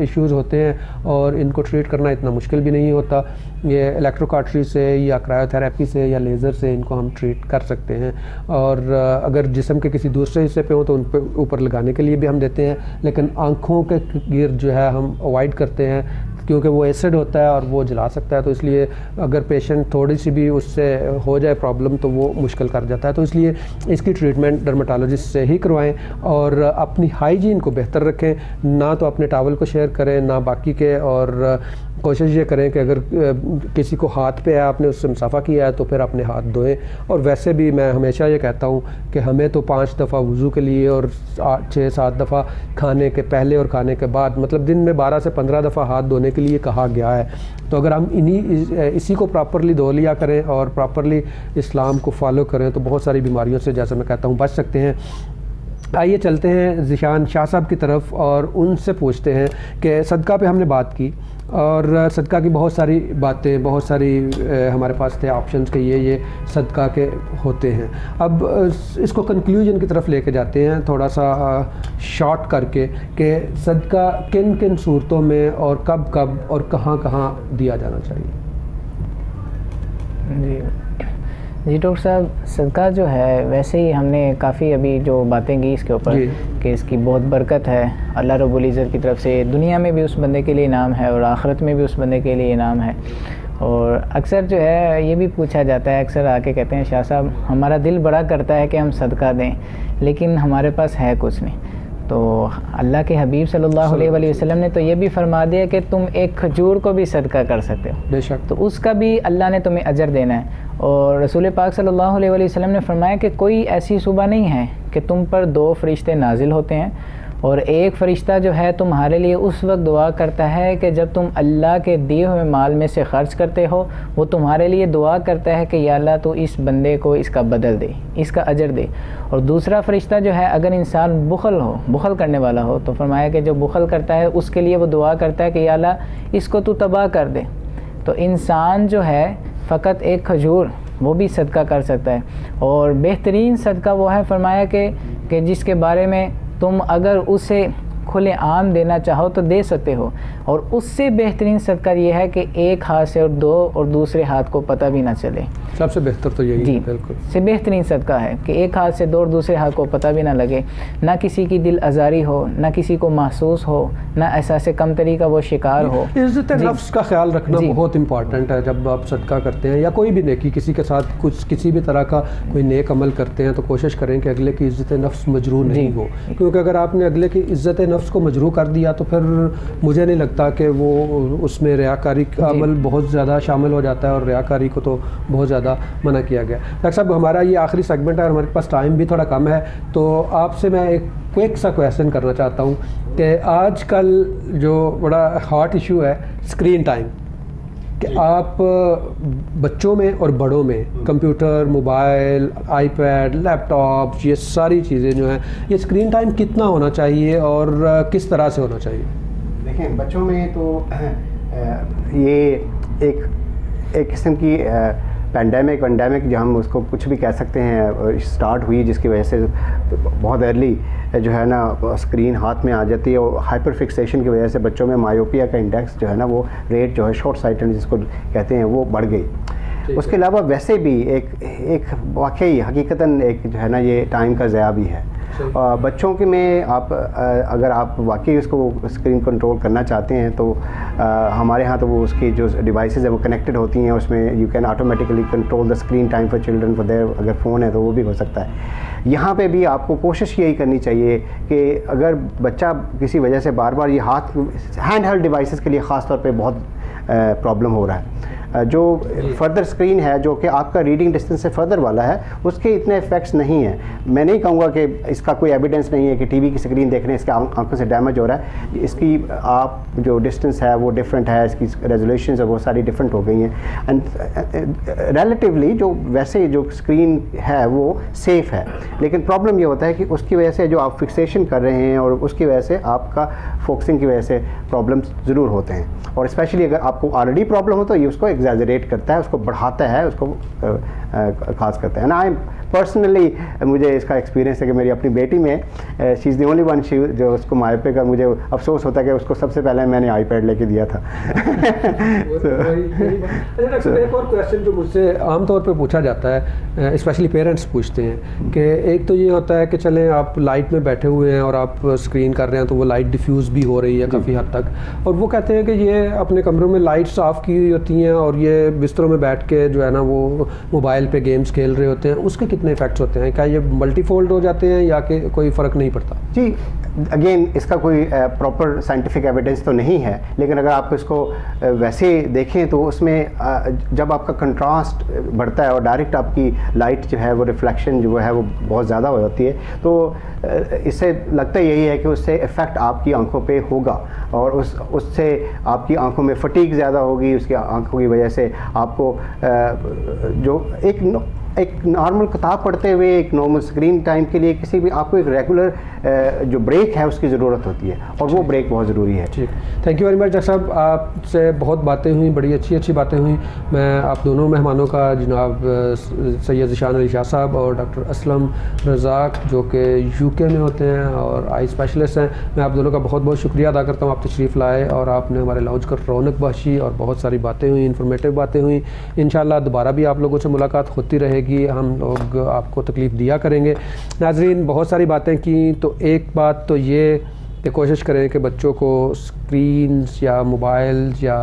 इश्यूज़ होते हैं और इनको ट्रीट करना इतना मुश्किल भी नहीं होता। ये इलेक्ट्रोकार्टरी से या क्रायोथेरेपी से या लेज़र से इनको हम ट्रीट कर सकते हैं। और अगर जिस्म के किसी दूसरे हिस्से पे हो तो उन पर ऊपर लगाने के लिए भी हम देते हैं, लेकिन आँखों के गिर्द जो है हम अवॉइड करते हैं क्योंकि वो एसिड होता है और वो जला सकता है। तो इसलिए अगर पेशेंट थोड़ी सी भी उससे हो जाए प्रॉब्लम तो वो मुश्किल कर जाता है। तो इसलिए इसकी ट्रीटमेंट डर्मेटोलॉजिस्ट से ही करवाएं और अपनी हाइजीन को बेहतर रखें, ना तो अपने टॉवल को शेयर करें ना बाकी के। और कोशिश ये करें कि अगर किसी को हाथ पे है, आपने उससे मुसाफा किया है, तो फिर अपने हाथ धोएं। और वैसे भी मैं हमेशा ये कहता हूँ कि हमें तो 5 दफ़ा वज़ू के लिए और 6-7 दफ़ा खाने के पहले और खाने के बाद, मतलब दिन में 12 से 15 दफ़ा हाथ धोने के लिए कहा गया है। तो अगर हम इसी को प्रॉपरली धो लिया करें और प्रॉपरली इस्लाम को फॉलो करें तो बहुत सारी बीमारियों से, जैसे मैं कहता हूँ, बच सकते हैं। आइए चलते हैं ज़िशान शाह साहब की तरफ और उनसे पूछते हैं कि सदका पे हमने बात की और सदका की बहुत सारी बातें, बहुत सारी हमारे पास थे ऑप्शंस के ये सदका के होते हैं। अब इसको कंक्लूजन की तरफ लेके जाते हैं थोड़ा सा शॉर्ट करके कि सदका किन किन सूरतों में और कब कब और कहाँ कहाँ दिया जाना चाहिए। जी डॉक्टर साहब, सदका जो है वैसे ही हमने काफ़ी अभी जो बातें की इसके ऊपर कि इसकी बहुत बरकत है, अल्लाह रब्बुल इज़्ज़त की तरफ से दुनिया में भी उस बंदे के लिए इनाम है और आखिरत में भी उस बंदे के लिए इनाम है। और अक्सर जो है ये भी पूछा जाता है, अक्सर आके कहते हैं शाह साहब हमारा दिल बड़ा करता है कि हम सदका दें, लेकिन हमारे पास है कुछ नहीं। तो अल्लाह के हबीब सल्लल्लाहु अलैहि वसल्लम ने तो ये भी फरमा दिया कि तुम एक खजूर को भी सदका कर सकते हो, बेशक, तो उसका भी अल्लाह ने तुम्हें अजर देना है। और रसूल पाक सल्लल्लाहु अलैहि वसल्लम ने फरमाया कि कोई ऐसी सुबह नहीं है कि तुम पर 2 फरिश्ते नाजिल होते हैं और एक फ़रिश्ता जो है तुम्हारे लिए उस वक्त दुआ करता है कि जब तुम अल्लाह के दिए हुए माल में से ख़र्च करते हो, वो तुम्हारे लिए दुआ करता है कि या अल्लाह तो इस बंदे को इसका बदल दे, इसका अजर दे। और दूसरा फ़रिश्ता जो है, अगर इंसान बुखल करने वाला हो तो फरमाया कि जो बुखल करता है उसके लिए वो दुआ करता है कि या अल्लाह इसको तू तबाह कर दे। तो इंसान जो है फ़कत एक खजूर वो भी सदका कर सकता है। और बेहतरीन सदका वो है, फरमाया कि जिसके बारे में तुम अगर उसे खुले आम देना चाहो तो दे सकते हो। और उससे बेहतरीन सदका ये है कि एक हाथ से और 2 और दूसरे हाथ को पता भी ना चले। सबसे बेहतर तो यही है, बिल्कुल से बेहतरीन सदका है कि एक हाथ से 2 और दूसरे हाथ को पता भी ना लगे, ना किसी की दिल आज़ारी हो, ना किसी को महसूस हो, ना एहसास कमतरी का वो शिकार हो। इज़्ज़त नफ्स का ख्याल रखना बहुत इंपॉर्टेंट है। जब आप सदका करते हैं या कोई भी नेकी, किसी के साथ कुछ किसी भी तरह का कोई नेक अमल करते हैं, तो कोशिश करें कि अगले की इज़्ज़त नफ्स मजरूह नहीं हो, क्योंकि अगर आपने अगले की इज़्ज़त नफ्स को मजरूह कर दिया तो फिर मुझे नहीं लगता कि वो उसमें रियाकारी का अमल बहुत ज़्यादा शामिल हो जाता है, और रियाकारी को तो बहुत ज़्यादा मना किया गया। डॉक्टर साहब, हमारा ये आखिरी सेगमेंट है और हमारे पास टाइम भी थोड़ा कम है, तो आपसे मैं एक क्विक सा क्वेश्चन करना चाहता हूँ कि आजकल जो बड़ा हॉट इशू है स्क्रीन टाइम, कि आप बच्चों में और बड़ों में कंप्यूटर, मोबाइल, आईपैड, लैपटॉप, ये सारी चीज़ें जो हैं, ये स्क्रीन टाइम कितना होना चाहिए और किस तरह से होना चाहिए? देखें, बच्चों में तो ये एक किस्म की पेंडेमिक जो हम उसको कुछ भी कह सकते हैं स्टार्ट हुई, जिसकी वजह से बहुत अर्ली जो है ना स्क्रीन हाथ में आ जाती है, और हाइपर फिक्सेशन की वजह से बच्चों में मायोपिया का इंडेक्स जो है ना, वो रेट जो है शॉर्ट साइटेड जिसको कहते हैं, वो बढ़ गई। उसके अलावा वैसे भी एक वाकई हकीकतन एक जो है ना ये टाइम का ज़या भी है। बच्चों के में आप अगर आप वाकई उसको स्क्रीन कंट्रोल करना चाहते हैं तो हमारे यहाँ तो वो उसकी जो डिवाइसेस है वो कनेक्टेड होती हैं, उसमें you can automatically control the screen time for children for their, अगर फ़ोन है तो वो भी हो सकता है। यहाँ पे भी आपको कोशिश यही करनी चाहिए कि अगर बच्चा किसी वजह से बार बार ये हैंड हेल्ड डिवाइसेस के लिए ख़ास तौर पे बहुत प्रॉब्लम हो रहा है, जो फर्दर स्क्रीन है जो कि आपका रीडिंग डिस्टेंस से फर्दर वाला है, उसके इतने इफेक्ट्स नहीं हैं। मैं नहीं कहूँगा कि इसका कोई एविडेंस नहीं है कि टीवी की स्क्रीन देखने इसके आंखों से डैमेज हो रहा है। इसकी आप जो डिस्टेंस है वो डिफरेंट है, इसकी रेजोल्यूशन है वो सारी डिफरेंट हो गई हैं, एंड रिलेटिवली जो वैसे जो स्क्रीन है वो सेफ़ है। लेकिन प्रॉब्लम ये होता है कि उसकी वजह से जो आप फिक्सेशन कर रहे हैं और उसकी वजह से आपका फोकसिंग की वजह से प्रॉब्लम्स ज़रूर होते हैं, और स्पेशली अगर आपको ऑलरेडी प्रॉब्लम हो तो ये उसको एग्जैजरेट करता है, उसको बढ़ाता है, उसको खास करता है ना। आई पर्सनली मुझे इसका एक्सपीरियंस है कि मेरी अपनी बेटी में she is the only one जो उसको मायोपिक का मुझे अफसोस होता है कि उसको सबसे पहले मैंने आईपैड लेके दिया था। एक और क्वेश्चन जो मुझसे आमतौर पे पूछा जाता है, स्पेशली पेरेंट्स पूछते हैं कि एक तो ये होता है कि चलें आप लाइट में बैठे हुए हैं और आप स्क्रीन कर रहे हैं तो वो लाइट डिफ्यूज़ भी हो रही है काफ़ी हद तक, और वो कहते हैं कि ये अपने कमरों में लाइट्स ऑफ की हुई होती हैं और ये बिस्तरों में बैठ के जो है ना वो मोबाइल पे गेम्स खेल रहे होते हैं, उसके कितने इफेक्ट्स होते हैं? क्या ये मल्टीफोल्ड हो जाते हैं या कि कोई फ़र्क नहीं पड़ता? जी, अगेन इसका कोई प्रॉपर साइंटिफिक एविडेंस तो नहीं है, लेकिन अगर आप इसको वैसे देखें तो उसमें जब आपका कंट्रास्ट बढ़ता है और डायरेक्ट आपकी लाइट जो है वो रिफ्लेक्शन जो है वो बहुत ज़्यादा हो जाती है, तो इससे लगता यही है कि उससे इफ़ेक्ट आपकी आंखों पे होगा, और उससे आपकी आंखों में फटीग ज़्यादा होगी, उसकी आंखों की वजह से आपको जो एक नॉर्मल किताब पढ़ते हुए एक नॉर्मल स्क्रीन टाइम के लिए किसी भी आपको एक रेगुलर जो ब्रेक है उसकी ज़रूरत होती है, और वो ब्रेक बहुत ज़रूरी है। ठीक, thank you very much doctor साहब, आपसे बहुत बातें हुई, बड़ी अच्छी बातें हुई। मैं आप दोनों मेहमानों का, जनाब सैयद ज़ीशान अली शाह साहब और डॉक्टर असलम रज़ाक जो कि यूके में होते हैं और आई स्पेशलिस्ट हैं, मैं आप दोनों का बहुत बहुत शुक्रिया अदा करता हूँ। आप तशरीफ़ लाए और आपने हमारे लाउंज कर रौनक बख्शी और बहुत सारी बातें हुई, इन्फॉर्मेटिव बातें हुई। इंशाल्लाह दोबारा भी आप लोगों से मुलाकात होती रहेगी, हम लोग आपको तकलीफ़ दिया करेंगे। नाज़रीन, बहुत सारी बातें की, तो एक बात तो ये कि कोशिश करें कि बच्चों को स्क्रीन्स या मोबाइल या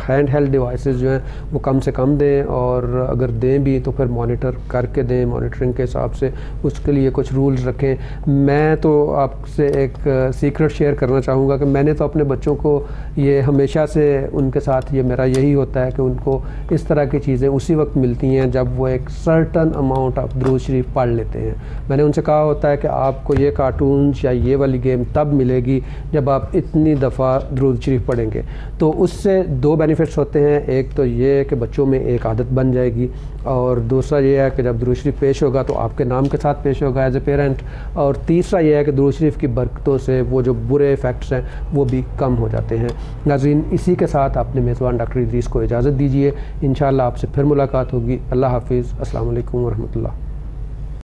हैंड हेल्ड डिवाइसेस जो हैं वो कम से कम दें, और अगर दें भी तो फिर मॉनिटर करके दें, मॉनिटरिंग के हिसाब से उसके लिए कुछ रूल्स रखें। मैं तो आपसे एक सीक्रेट शेयर करना चाहूँगा कि मैंने तो अपने बच्चों को ये हमेशा से उनके साथ ये मेरा यही होता है कि उनको इस तरह की चीज़ें उसी वक्त मिलती हैं जब वो एक सर्टन अमाउंट ऑफ दुरूद शरीफ पढ़ लेते हैं। मैंने उनसे कहा होता है कि आपको ये कार्टून्स या ये वाली गेम तब मिलेगी जब आप इतनी दफ़ा दुरूद शरीफ पढ़ेंगे। तो उससे दो बेनिफिट्स होते हैं, एक तो ये कि बच्चों में एक आदत बन जाएगी, और दूसरा ये है कि जब दुरूद शरीफ पेश होगा तो आपके नाम के साथ पेश होगा एज ए पेरेंट, और तीसरा ये है कि दुरूद शरीफ की बरकतों से वो जो बुरे इफ़ेक्ट्स हैं वो भी कम हो जाते हैं। नाज़रीन, इसी के साथ अपने मेज़बान डॉक्टर इदरीस को इजाज़त दीजिए। इंशाअल्लाह आपसे फिर मुलाकात होगी। अल्लाह हाफिज़। अस्सलाम वालेकुम व रहमतुल्लाह।